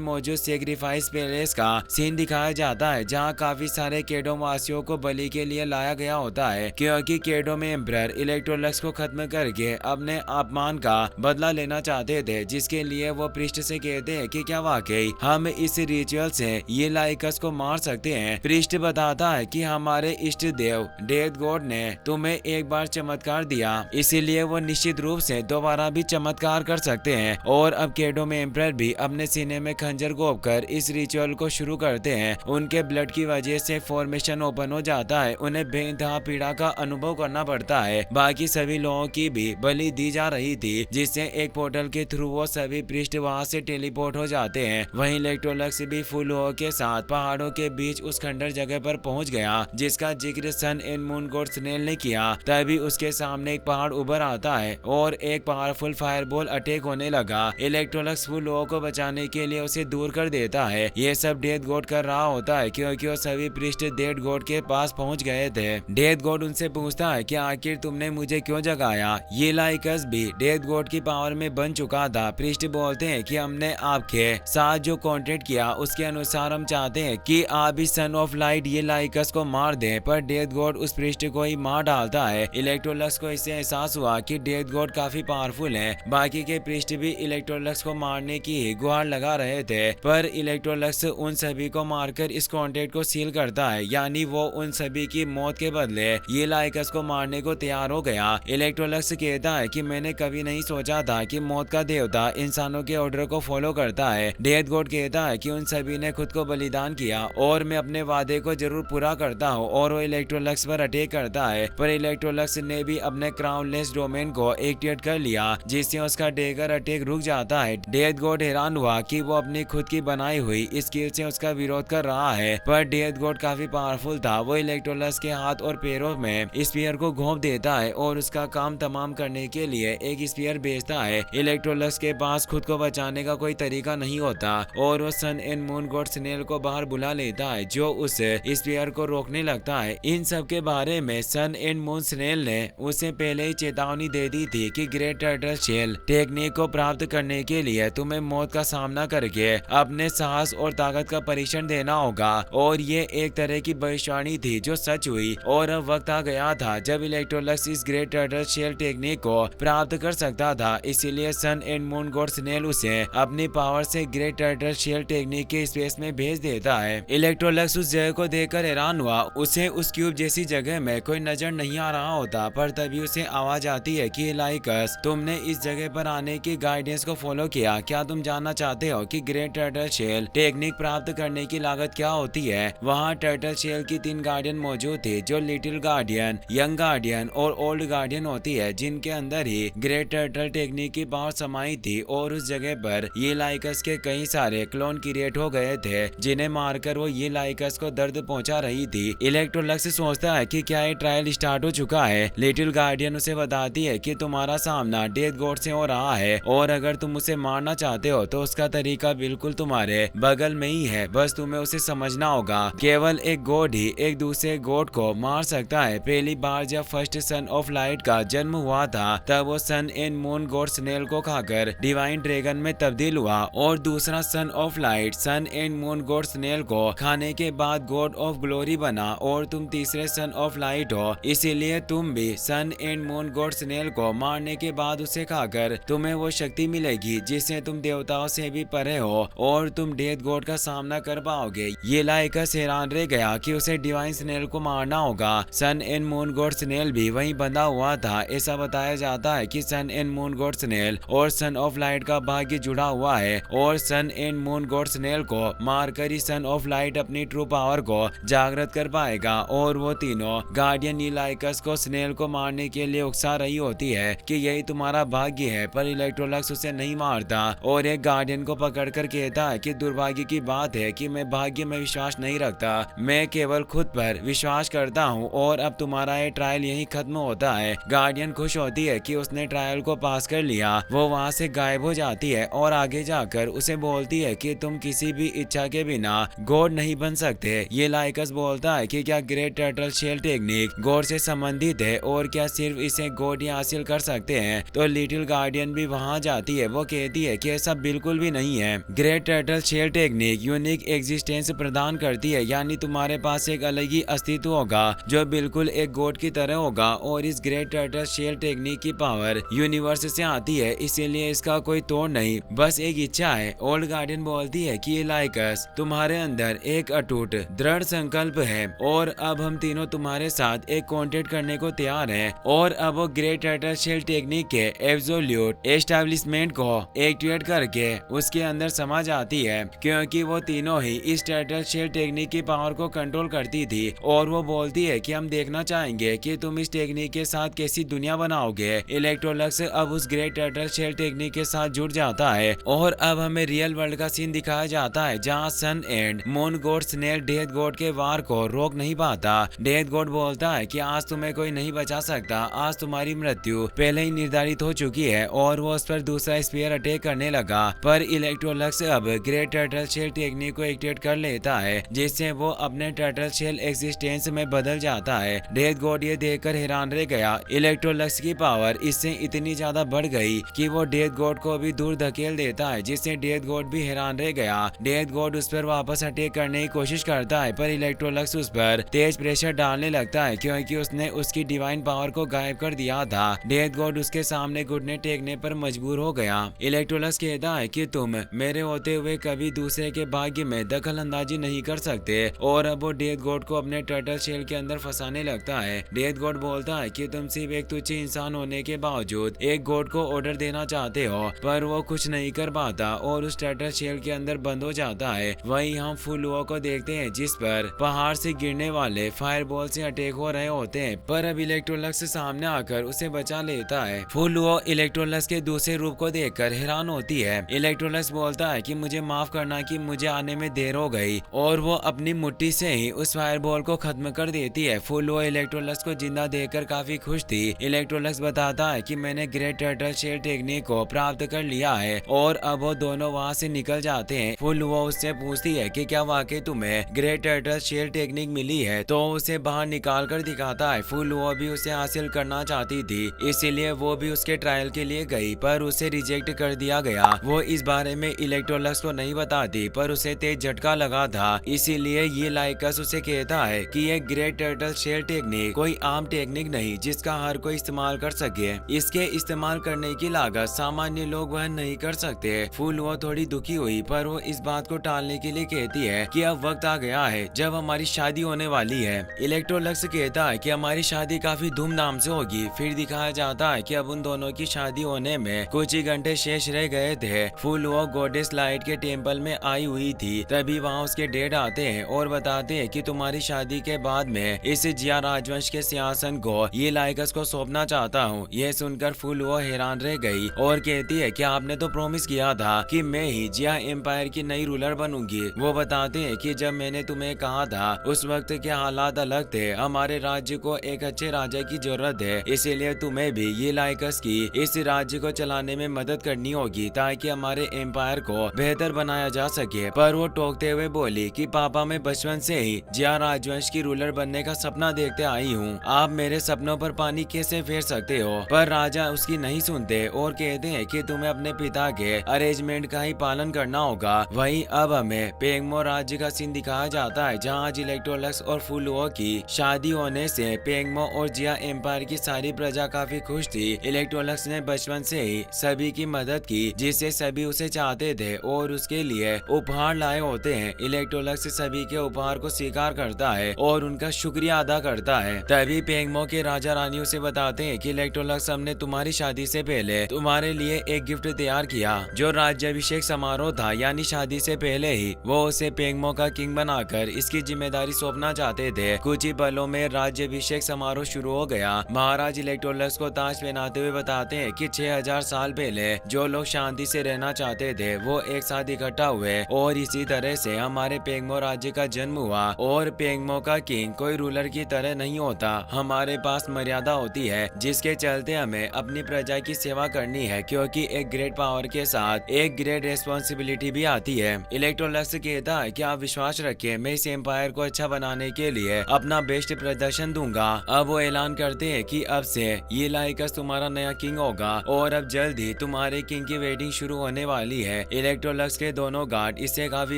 मौजूद सेक्रीफाइस पैलेस का सीन दिखाया जाता है, जहां काफी सारे केडो वासियों को बलि के लिए लाया गया होता है, क्योंकि केडो में एम्परर इलेक्ट्रोलक्स को खत्म करके अपने अपमान का बदला लेना चाहते थे, जिसके लिए वो पृष्ठ से कहते हैं कि क्या वाकई हम इस रिचुअल से ये लाइकस को मार सकते हैं। पृष्ठ बताता है कि हमारे इष्ट देव डेथ गॉड ने तुम्हें एक बार चमत्कार दिया, इसीलिए वो निश्चित रूप से दोबारा भी चमत्कार कर सकते हैं। और अब केडो में एम्परर भी अपने सीने में खंजर घोंपकर इस रिचुअल को शुरू करते हैं। उनके ब्लड की वजह से फॉर्मेशन ओपन हो जाता है, उन्हें बेइंतहा पीड़ा का अनुभव करना पड़ता है। बाकी सभी लोगों की भी बलि दी जा रही थी, जिससे एक पोर्टल के थ्रू वो सभी पृष्ठ वहां से टेलीपोर्ट हो जाते हैं। वहीं इलेक्ट्रोलक्स भी फुल हो के साथ पहाड़ों के बीच उस खंडर जगह पर पहुंच गया, जिसका जिक्र सन एंड मून गॉड स्नेल ने किया। तभी उसके सामने एक पहाड़ उभर आता है और एक पावरफुल फायरबॉल अटैक होने लगा। इलेक्ट्रोलक्स फुल लोगों को बचाने के लिए उसे दूर कर देता है। ये सब डेथ गॉड कर रहा होता है, क्योंकि वो सभी पृष्ठ डेथ गॉड के पास पहुंच गए थे। डेथ गॉड उनसे पूछता है कि आखिर तुमने मुझे क्यों जगाया। ये लाइकस भी डेथ गॉड की पावर में बन चुका था। पृष्ठ बोलते हैं कि हमने आपके साथ जो कॉन्ट्रैक्ट किया उसके अनुसार हम चाहते हैं कि आप इस सन ऑफ लाइट ये लाइकस को मार दें, पर डेथ गॉड उस पृष्ठ को ही मार डालता है। इलेक्ट्रोलक्स को इससे एहसास हुआ कि डेथ गॉड काफी पावरफुल है। बाकी के पृष्ठ भी इलेक्ट्रोलक्स को मारने की गुहार लगा रहे थे, पर इलेक्ट्रोलक्स उन सभी को मारकर इस कॉन्ट्रैक्ट को सील करता है, यानी वो उन सभी की मौत के बदले ये लाइकस को मारने को तैयार हो गया। इलेक्ट्रोलक्स कहता है कि मैंने कभी नहीं सोचा था कि मौत का देवता इंसानों के ऑर्डर को फॉलो करता है। डेथ गॉड कहता है कि उन सभी ने खुद को बलिदान किया और मैं अपने वादे को जरूर पूरा करता हूँ, और वो इलेक्ट्रोलक्स पर अटैक करता है। पर इलेक्ट्रोलक्स ने भी अपने क्राउनलेस डोमेन को एक्टिवेट कर लिया, जिससे उसका डेगर अटैक रुक जाता है। डेथ गॉड हैरान हुआ कि वो अपनी खुद की बनाई हुई स्किल से उसका विरोध कर रहा है, पर डेथ गॉड काफी पावरफुल था। वो इलेक्ट्रोलक्स के हाथ और पैरों में स्पीयर को घोंप देता है और उसका काम तमाम करने के लिए एक स्पीयर भेजता है। इलेक्ट्रोलक्स के पास खुद को बचाने का कोई तरीका नहीं होता और वो sun and moon god snail को बाहर बुला लेता है, जो उस स्पीयर को रोकने लगता है। इन सब के बारे में सन एंड मून स्नेल ने उसे पहले ही चेतावनी दे दी थी कि ग्रेट टर्टल शेल टेक्निक को प्राप्त करने के लिए तुम्हें मौत का सामना करके अपने साहस और ताकत का परीक्षण देना होगा। और ये एक तरह की भविष्यवाणी थी जो सच हुई, और अब वक्त आ गया था जब इलेक्ट्रोलक्स इस ग्रेट टर्टल शेल टेक्निक को प्राप्त कर सकता था। इसीलिए सन एंड मून गॉड स्नेल उसे अपनी पावर से ग्रेट टर्टल शेल टेक्निक के स्पेस में भेज देता है। इलेक्ट्रोलक्स उस जगह को देखकर हैरान हुआ। उसे उस क्यूब जैसी जगह में कोई नजर नहीं आ रहा होता, पर तभी उसे आवाज आती है कि लाइकस, तुमने इस जगह पर आने की गाइडेंस को फॉलो किया। क्या तुम जानना चाहते हो कि ग्रेट टर्टल शेल टेक्निक प्राप्त करने की लागत क्या होती है? वहाँ टर्टल शेल की 3 गार्डियन मौजूद थे, जो लिटिल गार्डियन, यंग गार्डियन और ओल्ड गार्डियन होती है, जिनके अंदर ही ग्रेट टर्टल टेक्निक की पावर समाई थी। और उस जगह पर ये लाइकस के कई सारे क्लोन क्रिएट हो गए थे, जिन्हें मारकर वो ये लाइकस को दर्द पहुंचा रही थी। इलेक्ट्रोलक्स सोचता है कि क्या ये ट्रायल स्टार्ट हो चुका है। लिटिल गार्डियन उसे बताती है कि तुम्हारा सामना डेथ गॉड से हो रहा है, और अगर तुम उसे मारना चाहते हो तो उसका तरीका बिल्कुल तुम्हारे बगल में ही है, बस तुम्हें उसे समझना होगा। केवल एक गॉड ही एक दूसरे गॉड को मार सकता है। पहली बार जब फर्स्ट सन ऑफ लाइट का जन्म हुआ था, तब वो sun and moon god snail को खाकर डिवाइन ड्रैगन में तब्दील हुआ, और दूसरा son of light sun and moon god snail को खाने के बाद गॉड ऑफ ग्लोरी बना, और तुम तीसरे सन ऑफ लाइट हो, इसीलिए तुम भी सन एंड मून गॉड स्नेल को मारने के बाद उसे खाकर तुम्हें वो शक्ति मिलेगी जिससे तुम देवताओं से भी परे हो, और तुम डेथ गॉड का सामना कर पाओगे। ये लाइकस हैरान रह गया कि उसे डिवाइन स्नेल को मारना होगा। सन एंड मून गॉड स्नेल भी वहीं बंधा हुआ था। ऐसा बताया जाता है कि सन एंड मून गॉड स्नेल और सन ऑफ लाइट का भाग्य जुड़ा हुआ है, और सन एंड मून गॉड स्नेल को मारकर ही सन ऑफ लाइट अपनी ट्रू पावर को जागृत कर पाएगा। और वो तीनों गार्डियन लाइकस को स्नेल को मारने के लिए उकसा रही होती है कि यही तुम्हारा भाग्य है, पर इलेक्ट्रोलक्स उसे नहीं मारता और एक गार्डियन को पकड़कर कहता है कि दुर्भाग्य की बात है कि मैं भाग्य में विश्वास नहीं रखता, मैं केवल खुद पर विश्वास करता हूँ, और अब तुम्हारा ये ट्रायल यही खत्म होता है। गार्डियन खुश होती है कि उसने ट्रायल को पास कर लिया। वो वहाँ से गायब हो जाती है और आगे जाकर उसे बोलती है कि तुम किसी भी इच्छा के बिना गॉड नहीं बन सकते। ये लाइकस बोलता है कि क्या great turtle shell technique god से संबंधित है, और क्या सिर्फ इसे गॉड ही हासिल कर सकते हैं? तो लिटिल गार्डियन भी वहाँ जाती है। वो कहती है कि ऐसा बिल्कुल भी नहीं है। Great turtle shell technique unique existence प्रदान करती है, यानी तुम्हारे पास एक अलग ही अस्तित्व होगा जो बिल्कुल एक गॉड की तरह होगा। और इस ग्रेट टर्टल शेल टेक्निक की पावर यूनिवर्स से आती है, इसीलिए इसका कोई तोड़ नहीं, बस एक इच्छा है। ओल्ड गार्डियन बोलती है कि लाइकस तुम्हारे अंदर एक अटूट दृढ़ संकल्प है और अब हम तीनों तुम्हारे साथ एक कॉन्टेक्ट करने को तैयार हैं। और अब वो ग्रेट टर्टल शेल टेक्निक के एब्सोल्यूट एस्टेब्लिशमेंट को एक्टिवेट करके उसके अंदर समा जाती है, क्योंकि वो तीनों ही इस टर्टल शेल टेक्निक की पावर को कंट्रोल करती थी। और वो बोलती है कि हम देखना चाहेंगे कि तुम इस टेक्निक के साथ कैसी दुनिया बनाओगे। इलेक्ट्रोलक्स अब उस ग्रेट टर्टल शेल टेक्निक के साथ जुड़ जाता है और अब हमें रियल वर्ल्ड का सीन दिखाया जाता है, जहाँ sun and moon god snail death god के वार को रोक नहीं पाता। डेथ गॉड बोलता है कि आज तुम्हें कोई नहीं बचा सकता, आज तुम्हारी मृत्यु पहले ही निर्धारित हो चुकी है। और वो उस पर दूसरा स्पीयर अटैक करने लगा, पर इलेक्ट्रोलक्स अब ग्रेट टर्टल शेल टेक्निक को एक्टिवेट कर लेता है, जिससे वो अपने टर्टल शेल एक्सिस्टेंस में बदल जाता है। डेथ गॉड ये देखकर हैरान रह गया। इलेक्ट्रोलक्स की पावर इससे इतनी ज्यादा बढ़ गई कि वो डेथ गॉड को भी दूर धकेल देता है, जिससे डेथ गॉड भी हैरान रह गया। डेथ गॉड उस पर वापस अटैक करने की कोशिश करता है, पर इलेक्ट्रोलक्स उस पर तेज प्रेशर डालने लगता है, क्योंकि उसने उसकी डिवाइन पावर को गायब कर दिया था। डेथ गॉड उसके सामने घुटने टेकने पर मजबूर हो गया। इलेक्ट्रोलक्स कहता है कि तुम मेरे होते हुए कभी दूसरे के भाग्य में दखल अंदाजी नहीं कर सकते। और अब वो डेथ गॉड को अपने टर्टल शेल के अंदर फंसाने लगता है। डेथ गॉड बोलता है कि तुम सिर्फ एक तुच्छ इंसान होने के बावजूद एक गॉड को ऑर्डर देना चाहते हो, पर वो कुछ नहीं कर पाता और उस टर्टल शेल के अंदर बंद हो जाता है। वहीं हम फुलुओ को देखते हैं, जिस पर पहाड़ से गिरने वाले फायरबॉल से अटैक हो रहे होते हैं, पर अब इलेक्ट्रोलक्स सामने आकर उसे बचा लेता है। फुलुओ इलेक्ट्रोलक्स के दूसरे रूप को देखकर हैरान होती है। इलेक्ट्रोलक्स बोलता है कि मुझे माफ करना कि मुझे आने में देर हो गई, और वो अपनी मुट्ठी से ही उस फायरबॉल को खत्म कर देती है। फुलुओ इलेक्ट्रोलक्स को जिंदा देखकर काफी खुश थी। इलेक्ट्रोलक्स बताता है कि मैंने ग्रेट टर्टल शेल टेक्निक को प्राप्त कर लिया है, और अब वो दोनों वहाँ से निकल जाते हैं। फुलुओ उससे पूछती है कि क्या वाकई तुम्हें ग्रेट टर्टल शेल टेक्निक मिली है, तो उसे बाहर निकाल कर दिखाता है। फुलुओ भी उसे हासिल करना चाहती थी, इसीलिए वो भी उसके ट्रायल के लिए गई, पर उसे रिजेक्ट कर दिया गया। वो इस बारे में इलेक्ट्रोलक्स को नहीं बताती, पर उसे तेज झटका लगा था, इसीलिए ये लाइकस उसे कहता है कि ये ग्रेट टर्टल शेल टेक्निक कोई आम टेक्निक नहीं जिसका हर कोई इस्तेमाल कर सके। इसके इस्तेमाल करने की लागत सामान्य लोग वह नहीं कर सकते। फुलुओ थोड़ी दुखी हुई, पर वो इस बात को टालने के लिए कहती है कि अब वक्त आ गया है जब हमारी शादी होने वाली है। इलेक्ट्रोलक्स कहता है कि हमारी शादी काफी धूमधाम से होगी। फिर दिखाया जाता है कि अब उन दोनों की शादी होने में कुछ ही घंटे शेष रह गए थे। फुलुओ गॉडेस लाइट के टेम्पल में आई हुई थी, तभी वहाँ उसके डैड आते हैं और बताते हैं कि तुम्हारी शादी के बाद में इस जिया राजवंश के सिंहासन को ये लाइकस को सौंपना चाहता हूँ। यह सुनकर फुलुओ हैरान रह गई और कहती है कि आपने तो प्रॉमिस किया था कि मैं ही जिया एम्पायर की नई रूलर बनूंगी। वो बताते हैं कि जब मैंने तुम्हें कहा था उस वक्त के हालात अलग थे, हमारे राज्य को एक अच्छे राजा की जरूरत है, इसीलिए तुम्हें भी ये लाइकस की इस राज्य को चलाने में मदद करनी होगी ताकि हमारे एम्पायर को बेहतर बनाया जा सके। पर वो टोकते हुए बोली कि पापा मैं बचपन से ही जिया राजवंश की रूलर बनने का सपना देखते आई हूँ, आप मेरे सपनों पर पानी कैसे फेर सकते हो। पर राजा उसकी नहीं सुनते और कहते हैं कि तुम्हें अपने पिता के अरेंजमेंट का ही पालन करना होगा। वहीं अब हमें पेंगमो राज्य का सीन दिखाया जाता है, जहाँ आज इलेक्ट्रोलक्स और फुलुओ की शादी होने से पेंगमो और जिया एम्पायर की सारी प्रजा काफी खुश थी। इलेक्ट्रोलक्स ने बचपन से ही सभी की मदद की, जिससे सभी उसे चाहते थे और उसके लिए उपहार लाए होते हैं। इलेक्ट्रोलक्स सभी के उपहार को स्वीकार करता है और उनका शुक्रिया अदा करता है। तभी पेंगमो के राजा रानी उसे बताते हैं कि इलेक्ट्रोलक्स हमने तुम्हारी शादी से पहले तुम्हारे लिए एक गिफ्ट तैयार किया, जो राज्याभिषेक समारोह था, यानी शादी से पहले ही वो उसे पेंगमो का किंग बनाकर इसकी जिम्मेदारी सौंपना चाहते थे। कुछ ही पलों में राज्याभिषेक समारोह शुरू हो गया। महाराज इलेक्ट्रोलक्स को ताज पहनाते हुए बताते हैं कि 6000 साल पहले जो लोग शांति से रहना चाहते थे वो एक साथ इकट्ठा हुए और इसी तरह से हमारे पेंगमो राज्य का जन्म हुआ। और पेंगमो का किंग कोई रूलर की तरह नहीं होता, हमारे पास मर्यादा होती है जिसके चलते हमें अपनी प्रजा की सेवा करनी है, क्योंकि एक ग्रेट पावर के साथ एक ग्रेट रेस्पॉन्सिबिलिटी भी आती है। इलेक्ट्रोलक्स कहता है कि आप विश्वास रखें, मैं इस एम्पायर को अच्छा बनाने के लिए अपना बेस्ट प्रदर्शन दूंगा। अब वो ऐलान करते हैं कि अब से ये लाइकस तुम्हारा नया किंग होगा और अब जल्द ही तुम्हारे किंग की वेटिंग शुरू होने वाली है। इलेक्ट्रोलक्स के दोनों गार्ड इससे काफी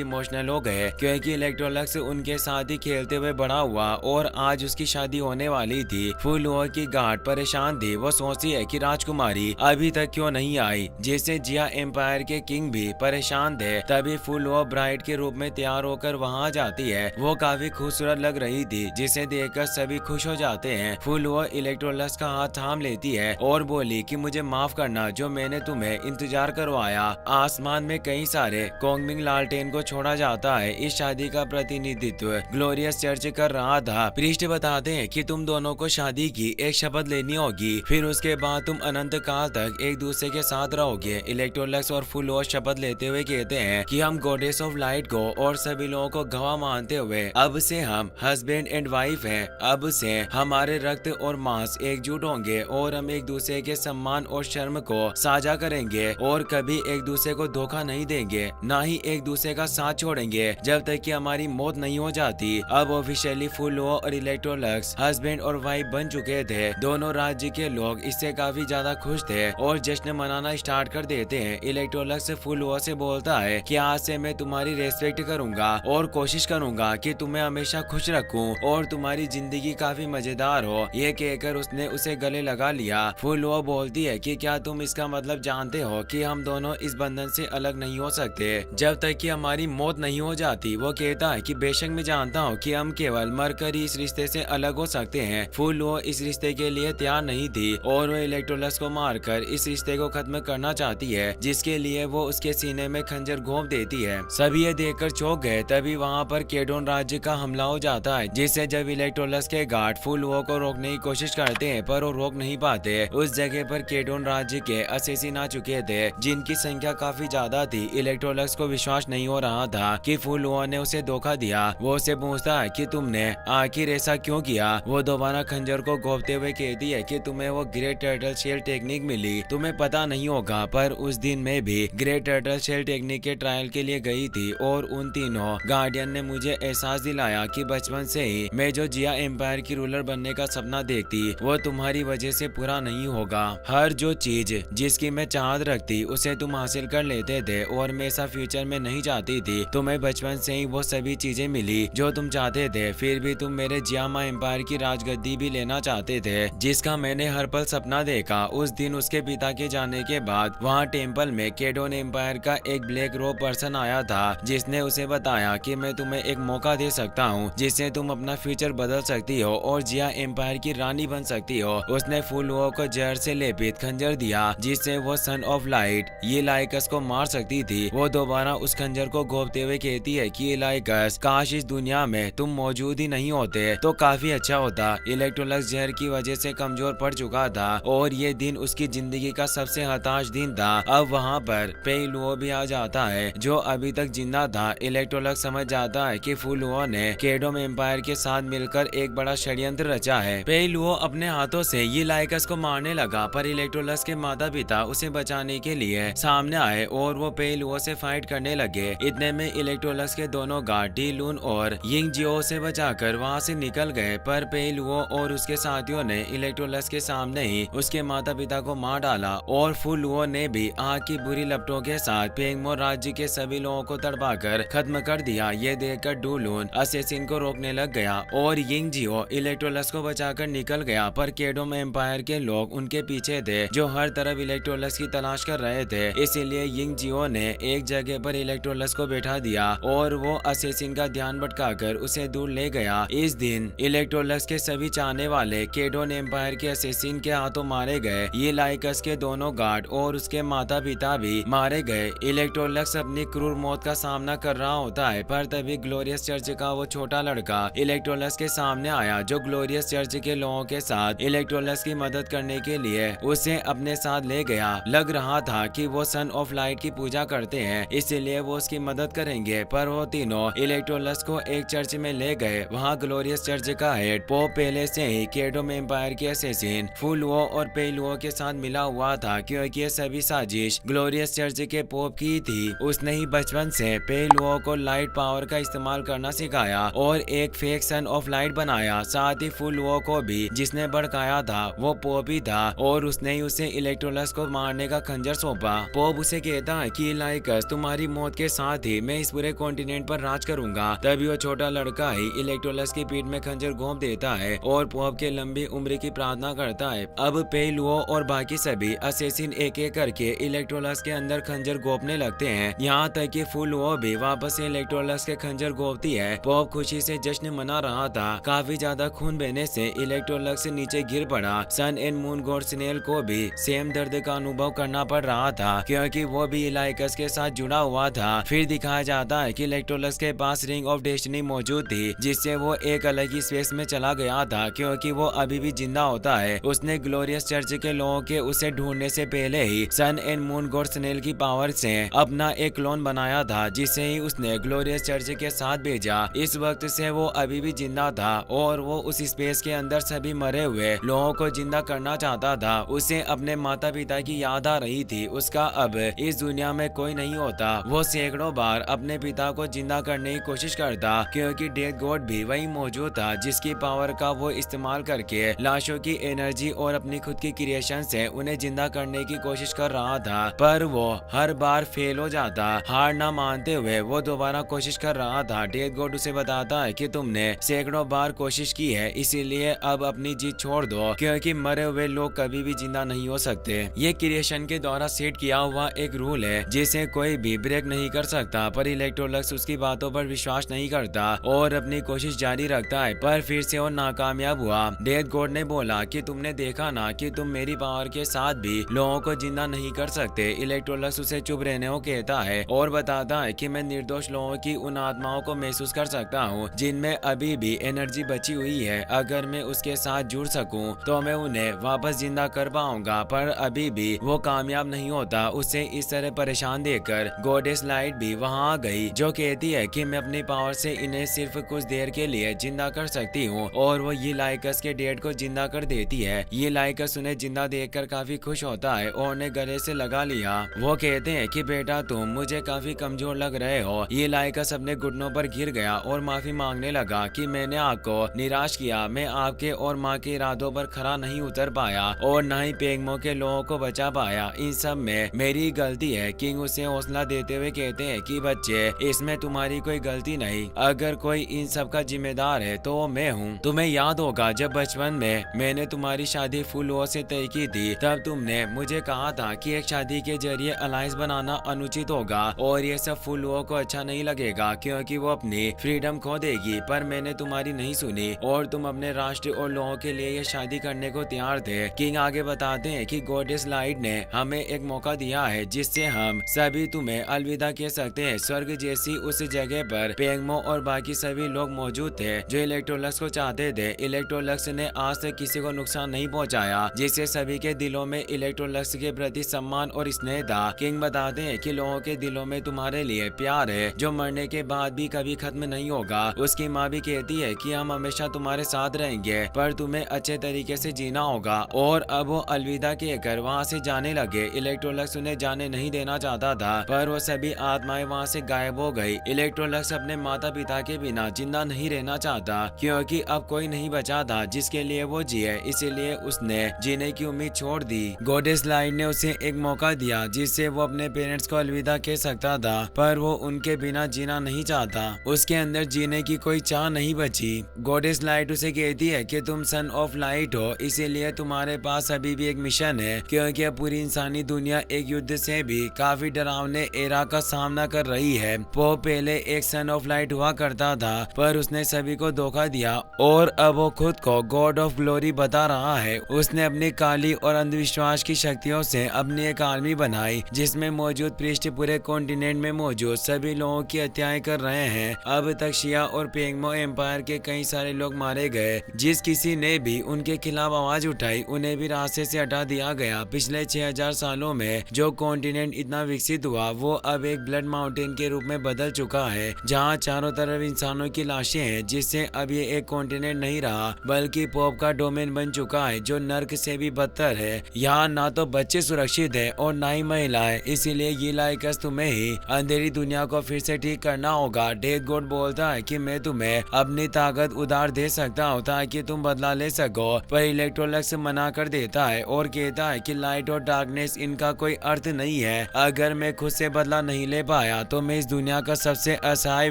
इमोशनल हो गए क्योंकि इलेक्ट्रोलक्स उनके साथ ही खेलते हुए बड़ा हुआ और आज उसकी शादी होने वाली थी। फुलुओ की गार्ड परेशान थी। वो सोचती है कि राजकुमारी अभी तक क्यों नहीं आई, जिससे जिया एम्पायर के किंग भी परेशान थे। तभी फुलुओ ब्राइड के रूप में तैयार होकर वहाँ जाती है। वो काफी खूबसूरत लग रही थी जिसे देखकर सभी खुश हो जाते हैं। फुलुओ इलेक्ट्रोलक्स का हाथ थाम लेती है और बोली कि मुझे माफ करना जो मैंने तुम्हें इंतजार करवाया। आसमान में कई सारे कोंगमिंग लालटेन को छोड़ा जाता है। इस शादी का प्रतिनिधित्व ग्लोरियस चर्च कर रहा था। प्रीस्ट बताते हैं कि तुम दोनों को शादी की एक शपथ लेनी होगी, फिर उसके बाद तुम अनंत काल तक एक दूसरे के साथ रहोगे। इलेक्ट्रोलक्स और फुलुओ शपथ लेते हुए कहते हैं कि हम गॉडेस ऑफ लाइट को और सभी लोगों को गवाह मानते हुए अब से हम हस्बैंड एंड वाइफ हैं। अब से हमारे रक्त और मांस एकजुट होंगे और हम एक दूसरे के सम्मान और शर्म को साझा करेंगे और कभी एक दूसरे को धोखा नहीं देंगे, ना ही एक दूसरे का साथ छोड़ेंगे जब तक कि हमारी मौत नहीं हो जाती। अब ऑफिशियली फुलुओ और इलेक्ट्रोलक्स हस्बैंड और वाइफ बन चुके थे। दोनों राज्य के लोग इससे काफी ज्यादा खुश थे और जश्न मनाना स्टार्ट कर देते हैं। इलेक्ट्रोलक्स फुलुओ से बोलता है कि आज से मैं तुम्हारी रेस्पेक्ट करूंगा और कोशिश करूंगा कि तुम्हें हमेशा खुश रखूं और तुम्हारी जिंदगी काफी मजेदार हो। ये कहकर उसने उसे गले लगा लिया। फुलुओ बोलती है कि क्या तुम इसका मतलब जानते हो कि हम दोनों इस बंधन से अलग नहीं हो सकते जब तक कि हमारी मौत नहीं हो जाती। वो कहता है कि बेशक मैं जानता हूँ कि हम केवल मरकर ही इस रिश्ते से अलग हो सकते हैं। फुलुओ इस रिश्ते के लिए तैयार नहीं थी और वो इलेक्ट्रोलक्स को मारकर इस रिश्ते को खत्म करना चाहती है, जिसके लिए वो उसके सीने में खंजर घोंप देती है। सभी ये देखकर चौंक गए। तभी वहाँ पर केडोन राज्य का हमला हो जाता है, जिससे जब इलेक्ट्रोलक्स के गार्ड फुलुओ को रोकने की कोशिश करते हैं पर वो रोक नहीं पाते। उस जगह पर केडोन राज्य के असेसिन आ चुके थे, जिनकी संख्या काफी ज्यादा थी। इलेक्ट्रोलक्स को विश्वास नहीं हो रहा था कि फुलुओ ने उसे धोखा दिया। वो उसे पूछता है कि तुमने आखिर ऐसा क्यों किया। वो दोबारा खंजर को घोंपते हुए कहती है कि तुम्हें वो ग्रेट टर्टल शेल टेक्निक मिली, तुम्हें पता नहीं होगा पर उस दिन मैं भी ग्रेट टर्टल शेल टेक्निक के ट्रायल के लिए गई थी और उन तीनों गार्डियन ने मुझे एहसास दिलाया कि बचपन से ही मैं जो जिया एम्पायर की रूलर बनने का सपना देखती वो तुम्हारी वजह से पूरा नहीं होगा। हर जो चीज जिसकी मैं चाहत रखती उसे तुम हासिल कर लेते थे और मैं ऐसा फ्यूचर में नहीं चाहती थी। तुम्हें बचपन से ही वो सभी चीजें मिली जो तुम चाहते थे, फिर भी तुम मेरे जियामा एम्पायर की राजगद्दी भी लेना चाहते थे, जिसका मैंने हर पल सपना देखा। उस दिन उसके पिता के जाने के बाद वहाँ टेम्पल में केडोन एम्पायर का एक ब्लैक रोब पर्सन आया था, जिसने उसे बताया कि मैं तुम्हें एक मौका दे सकता हूँ जिससे तुम अपना फ्यूचर बदल सकती हो और जिया एम्पायर की रानी बन सकती हो। उसने फुलुओ को जहर से लेपित खंजर दिया जिससे वो सन ऑफ लाइट ये लाइकस को मार सकती थी। वो दोबारा उस खंजर को घोंपते हुए कहती है कि लाइकस काश इस दुनिया में तुम मौजूद ही नहीं होते तो काफी अच्छा होता। इलेक्ट्रोलक्स जहर की वजह से कमजोर पड़ चुका था और ये दिन उसकी जिंदगी का सबसे हताश दिन था। अब वहाँ पर पेलुओ भी आ जाता है जो अभी तक जिंदा था। इलेक्ट्रोलक्स समझ जाता है कि फुलुओ ने केडोम एम्पायर के साथ मिलकर एक बड़ा षड्यंत्र रचा है। पेलुओ अपने हाथों से ये लाइकस को मारने लगा पर इलेक्ट्रोलक्स के माता पिता उसे बचाने के लिए सामने आए और वो पेलुओ से फाइट करने लगे। इतने में इलेक्ट्रोलक्स के दोनों गार्ड डी लून और यिंग जियो से बचाकर वहाँ से निकल गए, पर पेलुओ और उसके साथियों ने इलेक्ट्रोलक्स के सामने ही उसके माता पिता को मार डाला और फुलुओ ने भी आग की बुरी लपटों के साथ पेंगमो राज्य के सभी लोगों को तड़पाकर खत्म कर दिया। ये देखकर डूलून असेसिन को रोकने लग गया और यिंग जियो इलेक्ट्रोलक्स को बचाकर निकल गया, पर केडोम एम्पायर के लोग उनके पीछे थे जो हर तरफ इलेक्ट्रोलक्स की तलाश कर रहे थे। इसीलिए यिंग जियो ने एक जगह पर इलेक्ट्रोलक्स को बैठा दिया और वो असेसिन का ध्यान भटकाकर उसे दूर ले गया। इस दिन इलेक्ट्रोलक्स के सभी चाहने वाले केडोन एम्पायर के असेसिन के हाथों मारे गए। ये लाइकस के दोनों गार्ड और उसके माता पिता भी मारे गए। इलेक्ट्रोलक्स अपनी क्रूर मौत का सामना कर रहा होता है, पर तभी ग्लोरियस चर्च का वो छोटा लड़का इलेक्ट्रोलक्स के सामने आया जो ग्लोरियस चर्च के लोगों के साथ इलेक्ट्रोलक्स की मदद करने के लिए उसे अपने साथ ले गया। लग रहा था कि वो सन ऑफ लाइट की पूजा करते हैं इसीलिए वो उसकी मदद करेंगे, पर वो तीनों इलेक्ट्रोलक्स को एक चर्च में ले गए। वहाँ ग्लोरियस चर्च का हेड पोप पहले से ही केडोम एम्पायर के असेसिन फुलुओ और पेलुओ के साथ मिला हुआ था, क्योंकि ये सभी साजिश ग्लोरियस चर्च के पोप की थी। उसने ही बचपन से पेलुओ को लाइट पावर का इस्तेमाल करना सिखाया और एक फेक सन ऑफ लाइट बनाया। साथ ही फुलुओ को भी जिसने भड़काया था वो पोप ही था। दिया और उसने ही उसे इलेक्ट्रोलस को मारने का खंजर सौंपा। पोप उसे कहता है कि इलाइकस, तुम्हारी मौत के साथ ही मैं इस पूरे कॉन्टिनेंट पर राज करूंगा। तभी वो छोटा लड़का ही इलेक्ट्रोलस की पीठ में खंजर घोंप देता है और पोप के लंबी उम्र की प्रार्थना करता है। अब पेलुओ और बाकी सभी असेसिन एक एक करके इलेक्ट्रोलस के अंदर खंजर घोंपने लगते हैं, यहाँ तक कि फुलुओ भी वापस से इलेक्ट्रोलस के खंजर घोंपती है। पोप खुशी से जश्न मना रहा था। काफी ज्यादा खून बहने से इलेक्ट्रोलस नीचे गिर पड़ा। सन एंड मून गॉड स्नेल को भी सेम दर्द का अनुभव करना पड़ रहा था क्योंकि वो भी इलाइकस के साथ जुड़ा हुआ था। फिर दिखाया जाता है कि इलेक्ट्रोलस के पास रिंग ऑफ डेस्टिनी मौजूद थी जिससे वो एक अलग ही स्पेस में चला गया था क्योंकि वो अभी भी जिंदा होता है। उसने ग्लोरियस चर्च के लोगों के उसे ढूंढने से पहले ही सन एंड मून गॉड स्नेल की पावर से अपना एक क्लोन बनाया था जिसे ही उसने ग्लोरियस चर्च के साथ भेजा। इस वक्त से वो अभी भी जिंदा था और वो उस स्पेस के अंदर सभी मरे हुए लोगों को जिंदा करना चाहता था। उसे अपने माता पिता की याद आ रही थी। उसका अब इस दुनिया में कोई नहीं होता। वो सैकड़ों बार अपने पिता को जिंदा करने की कोशिश करता क्योंकि डेथ गॉड भी वही मौजूद था जिसकी पावर का वो इस्तेमाल करके लाशों की एनर्जी और अपनी खुद की क्रिएशन से उन्हें जिंदा करने की कोशिश कर रहा था, पर वो हर बार फेल हो जाता। हार ना मानते हुए वो दोबारा कोशिश कर रहा था। डेथ गॉड उसे बताता है कि तुमने सैकड़ों बार कोशिश की है, इसीलिए अब अपनी जीत छोड़ दो क्योंकि मरे हुए लोग कभी भी जिंदा नहीं हो सकते। ये क्रिएशन के द्वारा सेट किया हुआ एक रूल है जिसे कोई भी ब्रेक नहीं कर सकता, पर इलेक्ट्रोलक्स उसकी बातों पर विश्वास नहीं करता और अपनी कोशिश जारी रखता है, पर फिर से वो नाकामयाब हुआ। डेथ गॉड ने बोला कि तुमने देखा ना कि तुम मेरी पावर के साथ भी लोगों को जिंदा नहीं कर सकते। इलेक्ट्रोलक्स उसे चुप रहने को कहता है और बताता है कि मैं निर्दोष लोगों की उन आत्माओं को महसूस कर सकता हूँ जिनमें अभी भी एनर्जी बची हुई है। अगर मैं उसके साथ जुड़ सकूं तो मैं उन्हें वापस जिंदा कर पाऊंगा, पर अभी भी वो कामयाब नहीं होता। उसे इस तरह परेशान देखकर गॉडेस लाइट भी वहाँ आ गई जो कहती है कि मैं अपनी पावर से इन्हें सिर्फ कुछ देर के लिए जिंदा कर सकती हूँ और वो ये लाइकस के डेड को जिंदा कर देती है। ये लाइकस उन्हें जिंदा देखकर काफी खुश होता है और उन्हें गले से लगा लिया। वो कहते हैं कि बेटा तुम मुझे काफी कमजोर लग रहे हो। ये लाइकस अपने घुटनों पर गिर गया और माफी मांगने लगा कि मैंने आपको निराश किया। मैं आपके और माँ के इरादों पर खरा नहीं उतर पाया और न ही पेंगमो के लोगों को बचा पाया। इन सब में मेरी गलती है। किंग उसे हौसला देते हुए कहते हैं कि बच्चे, इसमें तुम्हारी कोई गलती नहीं। अगर कोई इन सब का जिम्मेदार है तो वो मैं हूँ। तुम्हें याद होगा जब बचपन में मैंने तुम्हारी शादी फुलुओ से तय की थी, तब तुमने मुझे कहा था कि एक शादी के जरिए अलायंस बनाना अनुचित होगा और ये सब फुलुओ को अच्छा नहीं लगेगा क्योंकि वो अपनी फ्रीडम खो देगी, पर मैंने तुम्हारी नहीं सुनी और तुम अपने राष्ट्र और लोगों के लिए ये शादी करने को तैयार थे। किंग आगे बताते हैं कि गॉडेस लाइट ने हमें एक मौका दिया है जिससे हम सभी तुम्हें अलविदा कह सकते हैं। स्वर्ग जैसी उस जगह पर पेंगमो और बाकी सभी लोग मौजूद थे जो इलेक्ट्रोलक्स को चाहते थे। इलेक्ट्रोलक्स ने आज तक किसी को नुकसान नहीं पहुंचाया, जिससे सभी के दिलों में इलेक्ट्रोलक्स के प्रति सम्मान और स्नेह था। किंग बताते हैं कि लोगों के दिलों में तुम्हारे लिए प्यार है जो मरने के बाद भी कभी खत्म नहीं होगा। उसकी माँ भी कहती है कि हम हमेशा तुम्हारे साथ रहेंगे, पर तुम्हें अच्छे तरीके से जीना होगा। और अब वो अलविदा कहकर वहाँ से जाने लगे। इलेक्ट्रोलक्स उन्हें जाने नहीं देना चाहता था, पर वो सभी आत्माएं वहाँ से गायब हो गई। इलेक्ट्रोलक्स अपने माता पिता के बिना जिंदा नहीं रहना चाहता क्योंकि अब कोई नहीं बचा था जिसके लिए वो जिए, इसीलिए उसने जीने की उम्मीद छोड़ दी। गॉडेस लाइट ने उसे एक मौका दिया जिससे वो अपने पेरेंट्स को अलविदा कह सकता था, पर वो उनके बिना जीना नहीं चाहता। उसके अंदर जीने की कोई चाह नहीं बची। गॉडेस लाइट उसे कहती है कि तुम सन ऑफ लाइट हो, इसीलिए तुम्हारे पास अभी भी एक मिशन है क्योंकि अब पूरी इंसानी दुनिया एक युद्ध से भी काफी डरावने एरा का सामना कर रही है। वो पहले एक सन ऑफ लाइट हुआ करता था, पर उसने सभी को धोखा दिया और अब वो खुद को गॉड ऑफ ग्लोरी बता रहा है। उसने अपनी काली और अंधविश्वास की शक्तियों से अपनी एक आर्मी बनाई जिसमें मौजूद पृष्ठ पूरे कॉन्टिनेंट में मौजूद सभी लोगों की हत्याएं कर रहे हैं। अब तक शिया और पेंगमो एम्पायर के कई सारे लोग मारे गए। जिस किसी ने भी उनके खिलाफ आवाज उठाई उन्हें भी रास्ते से हटा दिया गया। पिछले 6000 सालों में जो कॉन्टिनेंट इतना विकसित हुआ वो अब एक ब्लड माउंटेन के रूप में बदल चुका है जहाँ चारों तरफ इंसानों की लाशें हैं, जिससे अब ये एक कॉन्टिनेंट नहीं रहा बल्कि पॉप का डोमेन बन चुका है जो नर्क से भी बदतर है। यहाँ ना तो बच्चे सुरक्षित है और ना ही महिलाएं, इसीलिए ये लाइकस तुम्हें ही अंधेरी दुनिया को फिर से ठीक करना होगा। डेथ गॉड बोलता है कि मैं तुम्हें अपनी ताकत उधार दे सकता हूँ ताकि तुम बदला ले सको, पर इलेक्ट्रोलक्स मना मना कर देता है और कहता है कि लाइट और डार्कनेस इनका कोई अर्थ नहीं है। अगर मैं खुद से बदला नहीं ले पाया तो मैं इस दुनिया का सबसे असहाय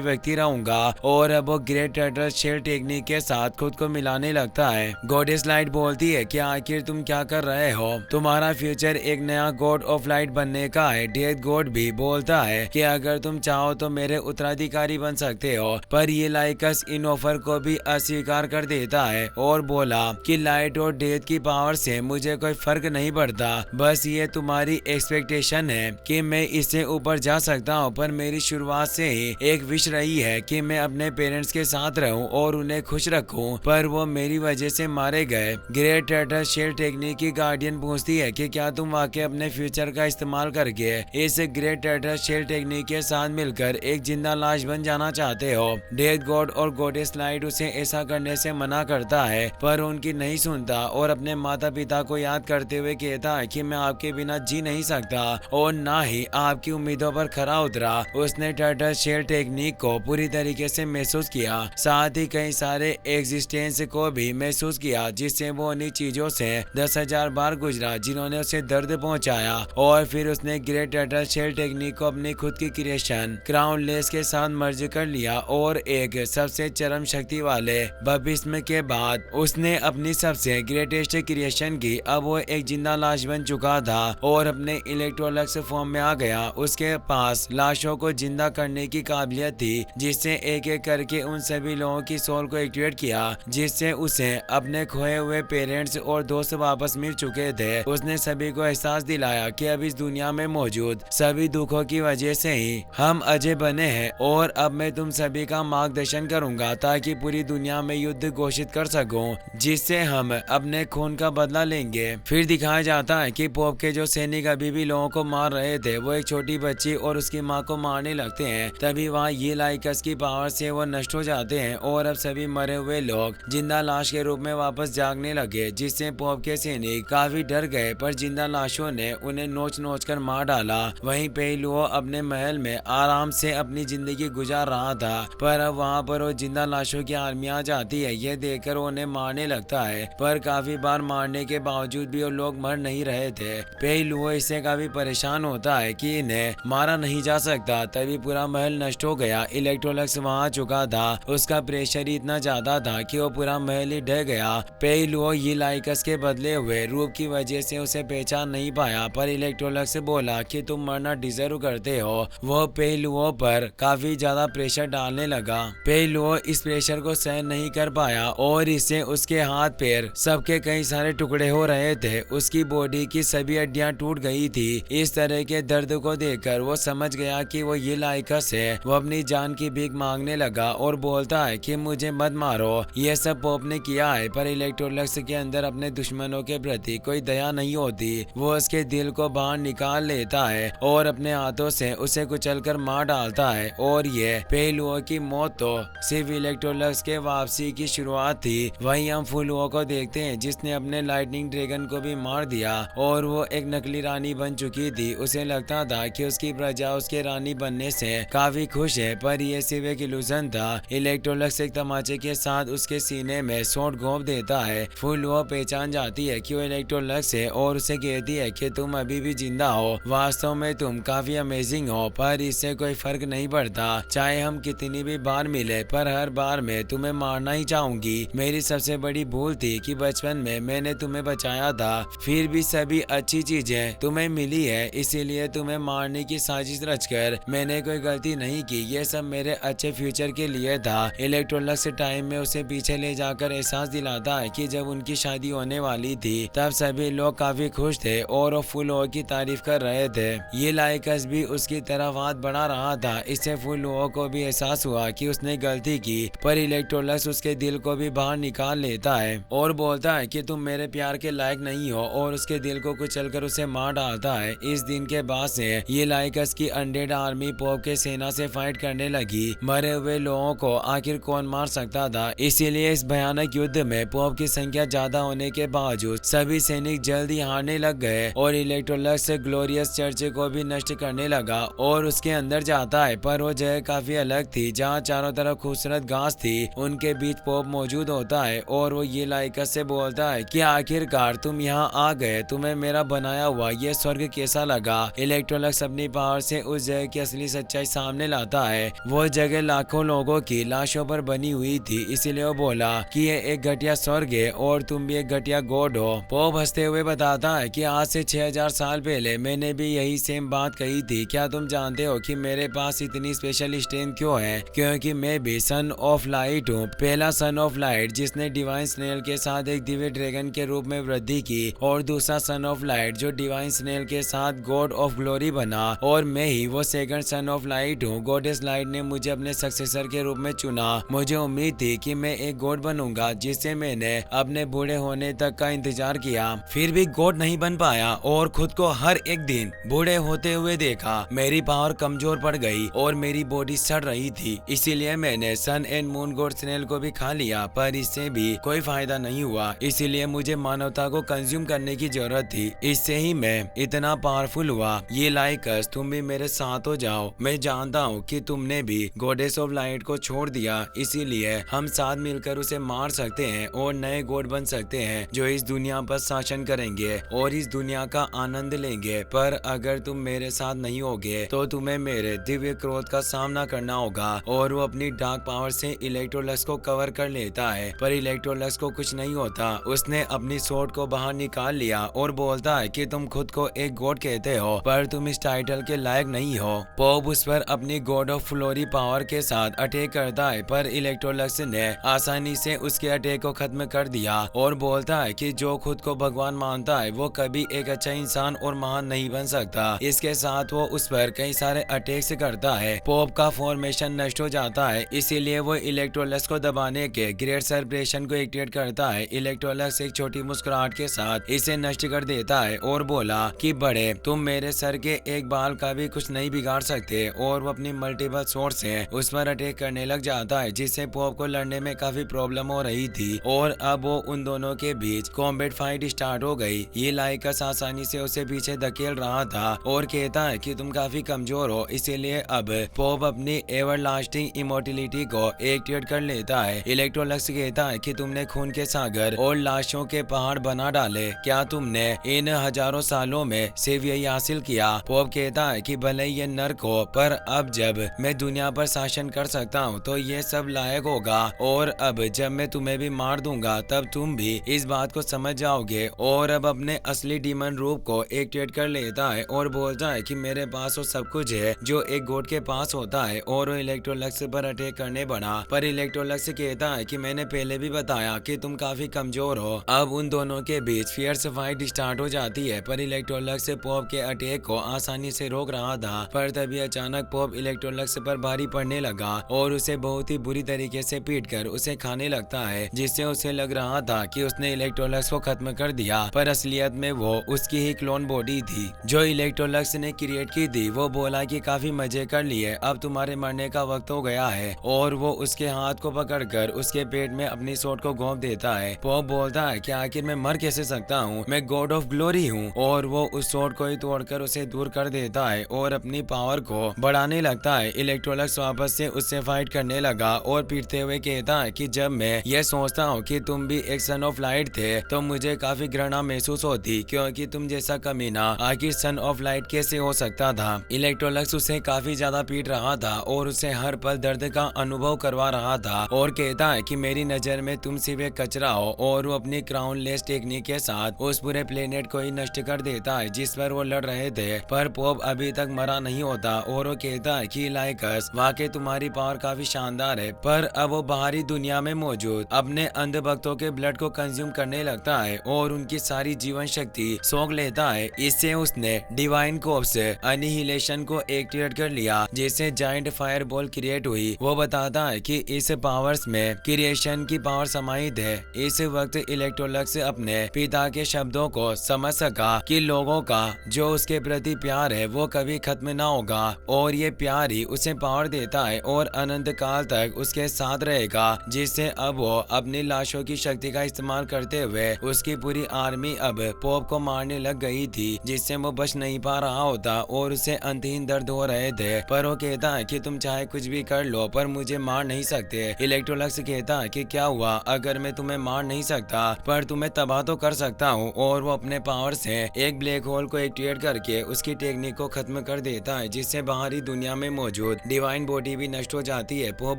व्यक्ति रहूंगा। और अब वो ग्रेट टर्टल शेल टेक्निक के साथ खुद को मिलाने लगता है। गॉडेस लाइट बोलती है कि आखिर तुम क्या कर रहे हो, तुम्हारा फ्यूचर एक नया गॉड ऑफ लाइट बनने का है। डेथ गॉड भी बोलता है कि अगर तुम चाहो तो मेरे उत्तराधिकारी बन सकते हो, पर ये लाइकस इन ऑफर को भी अस्वीकार कर देता है और बोला कि लाइट और डेथ की पावर से मुझे कोई फर्क नहीं पड़ता, बस ये तुम्हारी एक्सपेक्टेशन है कि मैं इससे ऊपर जा सकता हूँ। पर मेरी शुरुआत से ही एक विश रही है कि मैं अपने पेरेंट्स के साथ रहूं और उन्हें खुश रखूं, पर वो मेरी वजह से मारे गए। ग्रेट टर्टल शेल टेक्निक की गार्डियन पूछती है कि क्या तुम वाकई अपने फ्यूचर का इस्तेमाल करके इस ग्रेट टर्टल शेल टेक्निक के साथ मिलकर एक जिंदा लाश बन जाना चाहते हो। डेथ गॉड और गॉडेस लाइट उसे ऐसा करने से मना करता है, पर उनकी नहीं सुनता और अपने माता पिता को याद करते हुए कहता है कि मैं आपके बिना जी नहीं सकता और ना ही आपकी उम्मीदों पर खरा उतरा। उसने टर्टल शेल टेक्निक को पूरी तरीके से महसूस किया, साथ ही कई सारे एग्जिस्टेंस को भी महसूस किया जिससे वो उन्हीं चीजों से 10,000 बार गुजरा जिन्होंने उसे दर्द पहुंचाया। और फिर उसने ग्रेट टर्टल शेल टेक्निक को अपनी खुद की क्रिएशन क्राउन लेस के साथ मर्ज कर लिया और एक सबसे चरम शक्ति वाले बपतिस्मे के बाद उसने अपनी सबसे ग्रेटेस्ट क्रिएशन की। अब वो एक जिंदा लाश बन चुका था और अपने इलेक्ट्रोलक्स फॉर्म में आ गया। उसके पास लाशों को जिंदा करने की काबिलियत थी, जिससे एक एक करके उन सभी लोगों की सोल को एक्टिवेट किया, जिससे उसे अपने खोए हुए पेरेंट्स और दोस्त वापस मिल चुके थे। उसने सभी को एहसास दिलाया कि अब इस दुनिया में मौजूद सभी दुखों की वजह से ही हम अजय बने हैं और अब मैं तुम सभी का मार्गदर्शन करूंगा ताकि पूरी दुनिया में युद्ध घोषित कर सकूं, जिससे हम अपने खून का बदला लेंगे। फिर दिखाया जाता है कि पोप के जो सैनिक अभी भी लोगों को मार रहे थे वो एक छोटी बच्ची और उसकी माँ को मारने लगते हैं। तभी वहाँ ये लाइकस की पावर से वो नष्ट हो जाते हैं और अब सभी मरे हुए लोग जिंदा लाश के रूप में वापस जागने लगे, जिससे पोप के सैनिक काफी डर गए। पर जिंदा लाशों ने उन्हें नोच नोच कर मार डाला। वहीं पेलुओ अपने महल में आराम से अपनी जिंदगी गुजार रहा था, पर अब वहाँ पर वो जिंदा लाशों की आर्मी आ जाती है। ये देखकर उन्हें मारने लगता है, पर काफी बार मारने के बावजूद भी वो लोग मर नहीं रहे थे। पेलुओ इससे काफी परेशान होता है कि इन्हें मारा नहीं जा सकता। तभी पूरा महल नष्ट हो गया। इलेक्ट्रोलक्स वहाँ आ चुका था, उसका प्रेशर इतना ज्यादा था कि वो पूरा महल ही ढह गया। पेलुओ ये लाइकस के बदले हुए रूप की वजह से उसे पहचान नहीं पाया, पर इलेक्ट्रोलक्स से बोला कि तुम मरना डिजर्व करते हो। वो पेलुओ पर काफी ज्यादा प्रेशर डालने लगा। पेलुओ इस प्रेशर को सहन नहीं कर पाया और इससे उसके हाथ पैर सबके कई सारे टुकड़े हो रहे थे। उसकी बॉडी की सभी हड्डियां टूट गई थी। इस तरह के दर्द को देखकर वो समझ गया कि वो ये लाइकस है। वो अपनी जान की भीख मांगने लगा और बोलता है कि मुझे मत मारो, ये सब पोप ने किया है। पर इलेक्ट्रोलक्स के अंदर अपने दुश्मनों के प्रति कोई दया नहीं होती। वो उसके दिल को बाहर निकाल लेता है और अपने हाथों से उसे कुचलकर मार डालता है। और ये पेलुओ की मौत तो सिर्फ इलेक्ट्रोलक्स के वापसी की शुरुआत थी। वहीं हम फुलुओ को देखते हैं जिसने अपने लाइटनिंग ड्रैगन को भी मार दिया और वो एक नकली रानी बन चुकी थी। उसे लगता था कि उसकी प्रजा उसके रानी बनने से काफी खुश है, पर यह सिर्फ एक इल्यूजन था। इलेक्ट्रोलक्स एक तमाचे के साथ उसके सीने में सोट घोंप देता है। फुलुओ पहचान जाती है कि वो इलेक्ट्रोलक्स है और उसे कहती है कि तुम अभी भी जिंदा हो, वास्तव में तुम काफी अमेजिंग हो, पर इससे कोई फर्क नहीं पड़ता चाहे हम कितनी भी बार मिले, पर हर बार मैं तुम्हें मारना ही चाहूंगी। मेरी सबसे बड़ी भूल थी कि बचपन में मैंने तुम्हें बचाया था, फिर भी सभी अच्छी चीजें तुम्हें मिली है, इसीलिए तुम्हें मारने की साजिश रचकर मैंने कोई गलती नहीं की। ये सब मेरे अच्छे फ्यूचर के लिए था। इलेक्ट्रोलक्स टाइम में उसे पीछे ले जाकर एहसास दिलाता है कि जब उनकी शादी होने वाली थी तब सभी लोग काफी खुश थे और वो फुलुओ की तारीफ कर रहे थे। ये लाइकस भी उसकी तरफ हाथ बढ़ा रहा था। इससे फुलुओ को भी एहसास हुआ कि उसने गलती की, पर इलेक्ट्रोलक्स उसके दिल को भी बाहर निकाल लेता है और बोलता है कि तुम मेरे प्यार के लायक नहीं हो और उसके दिल को कुचलकर उसे मार डालता है। इस दिन के बाद से ये लाइकस की अनडेड आर्मी पोप के सेना से फाइट करने लगी। मरे हुए लोगों को आखिर कौन मार सकता था, इसीलिए इस भयानक युद्ध में पोप की संख्या ज्यादा होने के बावजूद सभी सैनिक जल्दी हारने लग गए और इलेक्ट्रोलक्स ग्लोरियस चर्च को भी नष्ट करने लगा और उसके अंदर जाता है। पर वो जगह काफी अलग थी, जहाँ चारों तरफ खूबसूरत घास थी, उनके बीच पोप मौजूद होता है और वो ये लाइकस से बोलता है कि आखिरकार तुम यहाँ आ गए, तुम्हें मेरा बनाया हुआ ये स्वर्ग कैसा लगा। इलेक्ट्रोलक्स अपनी पावर से उस जगह की असली सच्चाई सामने लाता है। वो जगह लाखों लोगों की लाशों पर बनी हुई थी, इसीलिए वो बोला कि ये एक घटिया स्वर्ग है और तुम भी एक घटिया गॉड हो। पॉप हंसते हुए बताता है कि आज से 6000 साल पहले मैंने भी यही सेम बात कही थी। क्या तुम जानते हो कि मेरे पास इतनी स्पेशल स्ट्रेंथ क्यों है? क्योंकि मैं भी सन ऑफ लाइट हूँ, पहला सन ऑफ लाइट जिसने डिवाइन स्नेल के साथ एक दिव्य ड्रैगन के रूप में वृद्धि की, और दूसरा सन ऑफ लाइट जो डिवाइन स्नेल के साथ गॉड ऑफ ग्लोरी बना, और मैं ही वो सेकंड सन ऑफ लाइट हूँ। गॉडेस लाइट ने मुझे अपने सक्सेसर के रूप में चुना। मुझे उम्मीद थी कि मैं एक गॉड बनूंगा, जिससे मैंने अपने बूढ़े होने तक का इंतजार किया, फिर भी गॉड नहीं बन पाया और खुद को हर एक दिन बूढ़े होते हुए देखा। मेरी पावर कमजोर पड़ गई और मेरी बॉडी सड़ रही थी, इसीलिए मैंने सन एंड मून गॉड स्नेल को भी खा लिया, पर इससे भी कोई फायदा नहीं हुआ। इसीलिए मुझे मानवता को कंज्यूम करने की जरूरत थी, इससे ही मैं इतना पावरफुल हुआ। ये लाइकस, तुम भी मेरे साथ हो जाओ। मैं जानता हूँ कि तुमने भी गॉडेस ऑफ लाइट को छोड़ दिया, इसीलिए हम साथ मिलकर उसे मार सकते हैं और नए गॉड बन सकते हैं जो इस दुनिया पर शासन करेंगे और इस दुनिया का आनंद लेंगे। पर अगर तुम मेरे साथ नहीं होगे तो तुम्हें मेरे दिव्य क्रोध का सामना करना होगा। और वो अपनी डार्क पावर से इलेक्ट्रोलक्स को कवर कर लेता है, पर इलेक्ट्रोलक्स को कुछ नहीं होता। उसने अपनी स्वॉर्ड को बाहर निकाल लिया और बोलता है कि तुम खुद को एक गॉड कहते हो, पर तुम इस टाइटल के लायक नहीं हो। पॉप उस पर अपनी गॉड ऑफ फ्लोरी पावर के साथ अटैक करता है, पर इलेक्ट्रोलक्स ने आसानी से उसके अटैक को खत्म कर दिया और बोलता है कि जो खुद को भगवान मानता है वो कभी एक अच्छा इंसान और महान नहीं बन सकता। इसके साथ वो उस पर कई सारे अटैक्स करता है। पॉप का फॉर्मेशन नष्ट हो जाता है, इसीलिए वो इलेक्ट्रोलक्स को दबाने के ग्रेट सेलिब्रेशन को एक्टिवेट करता है। इलेक्ट्रोलक्स एक छोटी मुस्कुराहट के साथ इसे नष्ट कर देता है और बोला कि बड़े, तुम मेरे सर के एक बाल का भी कुछ नहीं बिगाड़ सकते। और वो अपनी मल्टीपल सोर्स से उस पर अटैक करने लग जाता है, जिससे पॉप को लड़ने में काफी प्रॉब्लम हो रही थी। और अब वो उन दोनों के बीच कॉम्बैट फाइट स्टार्ट हो गई। ये लाइकस आसानी से उसे पीछे धकेल रहा था और कहता है कि तुम काफी कमजोर हो, इसीलिए अब पॉप अपनी एवर लास्टिंग इमोर्टिलिटी को एक्टिवेट कर लेता है। इलेक्ट्रोलक्स कहता है कि तुमने खून के सागर और लाशों के पहाड़ बना डाले, क्या तुमने इन हजारों सालों में सिर्फ यही हासिल किया? पॉप कहता है कि भले ये नर्क हो, पर अब जब मैं दुनिया पर शासन कर सकता हूँ तो ये सब लायक होगा, और अब जब मैं तुम्हें भी मार दूंगा तब तुम भी इस बात को समझ जाओगे। और अब अपने असली डीमन रूप को एक्टिवेट कर लेता है और बोलता है कि मेरे पास वो सब कुछ है जो एक गॉड के पास होता है, और वो इलेक्ट्रोलक्स पर अटैक करने बना। पर इलेक्ट्रोलक्स कहता है कि मैंने पहले भी बताया कि तुम काफी कमजोर हो। अब उन दोनों के बीच फियर्स फाइट स्टार्ट हो जाती है, पर इलेक्ट्रोलक्स पॉप के अटैक को आसानी से रोक रहा था। पर तभी अचानक पॉप इलेक्ट्रोलक्स पर भारी पड़ने लगा और उसे बहुत ही बुरी तरीके से पीट कर उसे खाने लगता है, जिससे उसे लग रहा था कि उसने इलेक्ट्रोलक्स को खत्म कर दिया, पर असलियत में वो उसकी ही क्लोन बॉडी थी जो इलेक्ट्रोलक्स ने क्रिएट की थी। वो बोला कि काफी मजे कर लिए, अब तुम्हारे मरने का वक्त हो गया है, और वो उसके हाथ को पकड़कर उसके पेट में अपनी सोट को घोंप देता है। पॉप बोलता है कि आखिर मैं मर कैसे सकता हूँ, मैं गॉड ऑफ ग्लोरी हूँ, और वो उस सोट को ही तोड़कर उसे दूर कर देता है और अपनी पावर को बढ़ाने लगता है। इलेक्ट्रोलक्स वापस से उससे फाइट करने लगा और पीटते हुए कहता है कि जब मैं ये सोचता हूँ कि तुम भी एक सन ऑफ लाइट थे तो मुझे काफी घृणा महसूस होती, क्योंकि तुम जैसा कमीना आखिर सन ऑफ लाइट कैसे हो सकता था। इलेक्ट्रोलक्स उसे काफी ज्यादा पीट रहा था और उसे हर पल दर्द का अनुभव करवा रहा था और कहता है कि मेरी नजर में तुम सिर्फ एक कचरा हो, और वो अपनी क्राउन लेस टेक्निक के साथ उस पूरे प्लेनेट को ही नष्ट कर देता है जिस पर वो लड़ रहे थे। पर पॉप अभी तक मरा नहीं होता और वो कहता है कि लाइकस, वाकई तुम्हारी पावर काफी शानदार है, पर अब वो बाहरी दुनिया में मौजूद अपने अंध भक्तों के ब्लड को कंज्यूम करने लगता है और उनकी सारी जीवन शक्ति सोख लेता है। इससे उसने डिवाइन कोर्प्स अनिहिलेशन को एक्टिवेट कर लिया, जिससे जाइंट फायर बॉल क्रिएट हुई। वो बताता है कि इस पावर्स में क्रिएशन की पावर समाहित है। इस वक्त इलेक्ट्रोलक्स अपने पिता के शब्दों को समझ सका कि लोगों का जो उसके प्रति प्यार है वो कभी खत्म ना होगा, और ये प्यार ही उसे पावर देता है और अनंत काल तक उसके साथ रहेगा। जिससे अब वो अपनी लाशों की शक्ति का इस्तेमाल करते हुए उसकी पूरी आर्मी अब पॉप को मारने लग गई थी, जिससे वो बच नहीं पा रहा होता और उसे अंतहीन दर्द हो रहे थे। पर वो कहता है कि तुम चाहे कुछ भी कर लो पर मुझे मार नहीं सकते। इलेक्ट्रोलक्स कहता है कि क्या हुआ अगर मैं तुम्हें मार नहीं सकता, पर पर तुम्हें तबाह तो कर सकता हूँ। और वो अपने पावर से एक ब्लैक होल को एक्टिवेट करके उसकी टेक्निक को खत्म कर देता है, जिससे बाहरी दुनिया में मौजूद डिवाइन बॉडी भी नष्ट हो जाती है। पॉप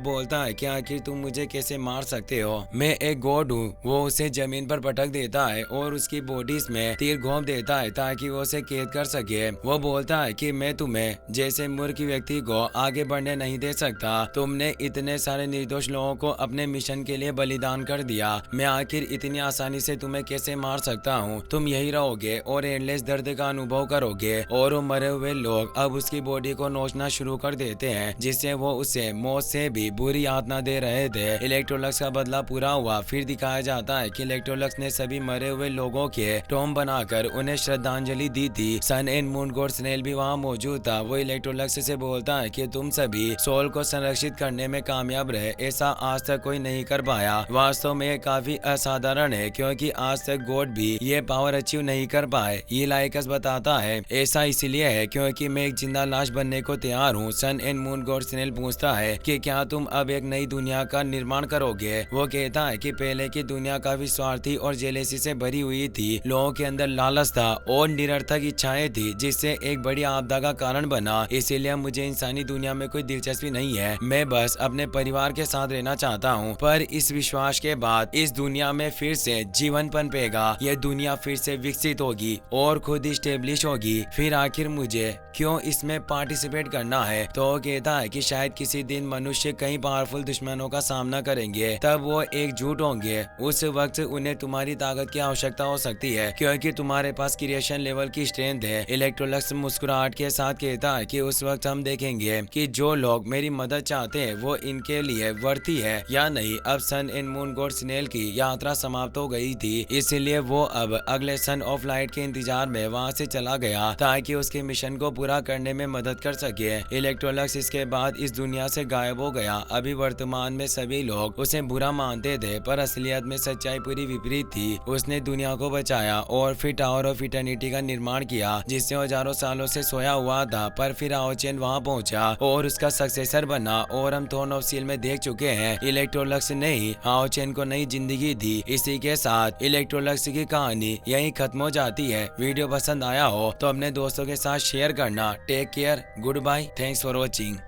बोलता है कि आखिर तुम मुझे कैसे मार सकते हो, मैं एक गॉड हूँ। वो उसे जमीन पर पटक देता है और उसकी बॉडी में तीर घोंप देता है ताकि वो उसे कैद कर सके। वो बोलता है कि मैं तुम्हें जैसे मूर्ख व्यक्ति को आगे बढ़ने नहीं दे सकता। तुमने इतने सारे निर्दोष लोगों को अपने मिशन के लिए बलिदान कर दिया, मैं आखिर इतनी आसानी से तुम्हें कैसे मार सकता हूँ। तुम यही रहोगे और एंडलेस दर्द का अनुभव करोगे। और वो मरे हुए लोग अब उसकी बॉडी को नोचना शुरू कर देते हैं, जिससे वो उसे मौत से भी बुरी यातना दे रहे थे। इलेक्ट्रोलक्स का बदला पूरा हुआ। फिर दिखाया जाता है कि इलेक्ट्रोलक्स ने सभी मरे हुए लोगों के टॉम बनाकर उन्हें श्रद्धांजलि दी थी। सन एंड मून गॉड स्नेल भी वहाँ मौजूद था। वो इलेक्ट्रोलक्स से बोलता है कि तुम सभी सोल को संरक्षित करने में कामयाब रहे, ऐसा आज तक कोई नहीं कर पाया। वास्तव में काफी असाधारण है, क्योंकि आज तक गॉड भी ये पावर अचीव नहीं कर पाए। ये लाइकस बताता है ऐसा इसलिए है क्योंकि मैं एक जिंदा लाश बनने को तैयार हूँ। सन एंड मून गॉड स्नेल पूछता है कि क्या तुम अब एक नई दुनिया का निर्माण करोगे। वो कहता है कि पहले की दुनिया काफी स्वार्थी और जेलेसी से भरी हुई थी। लोगों के अंदर लालच था और निरर्थक इच्छाएं थी, जिससे एक बड़ी आपदा का कारण बना। इसीलिए मुझे इंसानी दुनिया में कोई दिलचस्पी नहीं है, मैं बस अपने परिवार के साथ रहना चाहता हूँ। पर इस विश्वास के बाद इस दुनिया में फिर से जीवन पनपेगा, यह दुनिया फिर से विकसित होगी और खुद स्टेब्लिश होगी। फिर आखिर मुझे क्यों इसमें पार्टिसिपेट करना है। तो वो कहता है कि शायद किसी दिन मनुष्य कई पावरफुल दुश्मनों का सामना करेंगे, तब वो एकजुट होंगे। उस वक्त उन्हें तुम्हारी ताकत की आवश्यकता हो सकती है, क्योंकि तुम्हारे पास क्रिएशन लेवल की स्ट्रेंथ है। इलेक्ट्रोलक्स मुस्कुराहट के साथ कहता है कि उस वक्त हम देखेंगे कि जो लोग मेरी मदद चाहते हैं वो इनके लिए वर्ती है या नहीं। अब सन एंड मून गॉड स्नेल की यात्रा समाप्त हो गई थी, इसलिए वो अब अगले सन ऑफ लाइट के इंतजार में वहाँ से चला गया ताकि उसके मिशन को पूरा करने में मदद कर सके। इलेक्ट्रोलक्स इसके बाद इस दुनिया से गायब हो गया। अभी वर्तमान में सभी लोग उसे बुरा मानते थे, पर असलियत में सच्चाई पूरी विपरीत थी। उसने दुनिया को बचाया और फिर टावर ऑफ इटर्निटी का निर्माण किया, जिससे हजारों सालों से सोया हुआ था। पर फिर आओचेन वहाँ पहुंचा और उसका सक्सेसर बना, और हम थ्रोन ऑफ स्टील में देख चुके हैं इलेक्ट्रोलक्स ने ही आओचेन को नई जिंदगी दी। इसी के साथ इलेक्ट्रोलक्स की कहानी यहीं खत्म हो जाती है। वीडियो पसंद आया हो तो अपने दोस्तों के साथ शेयर करना। Take care, good bye, thanks for watching.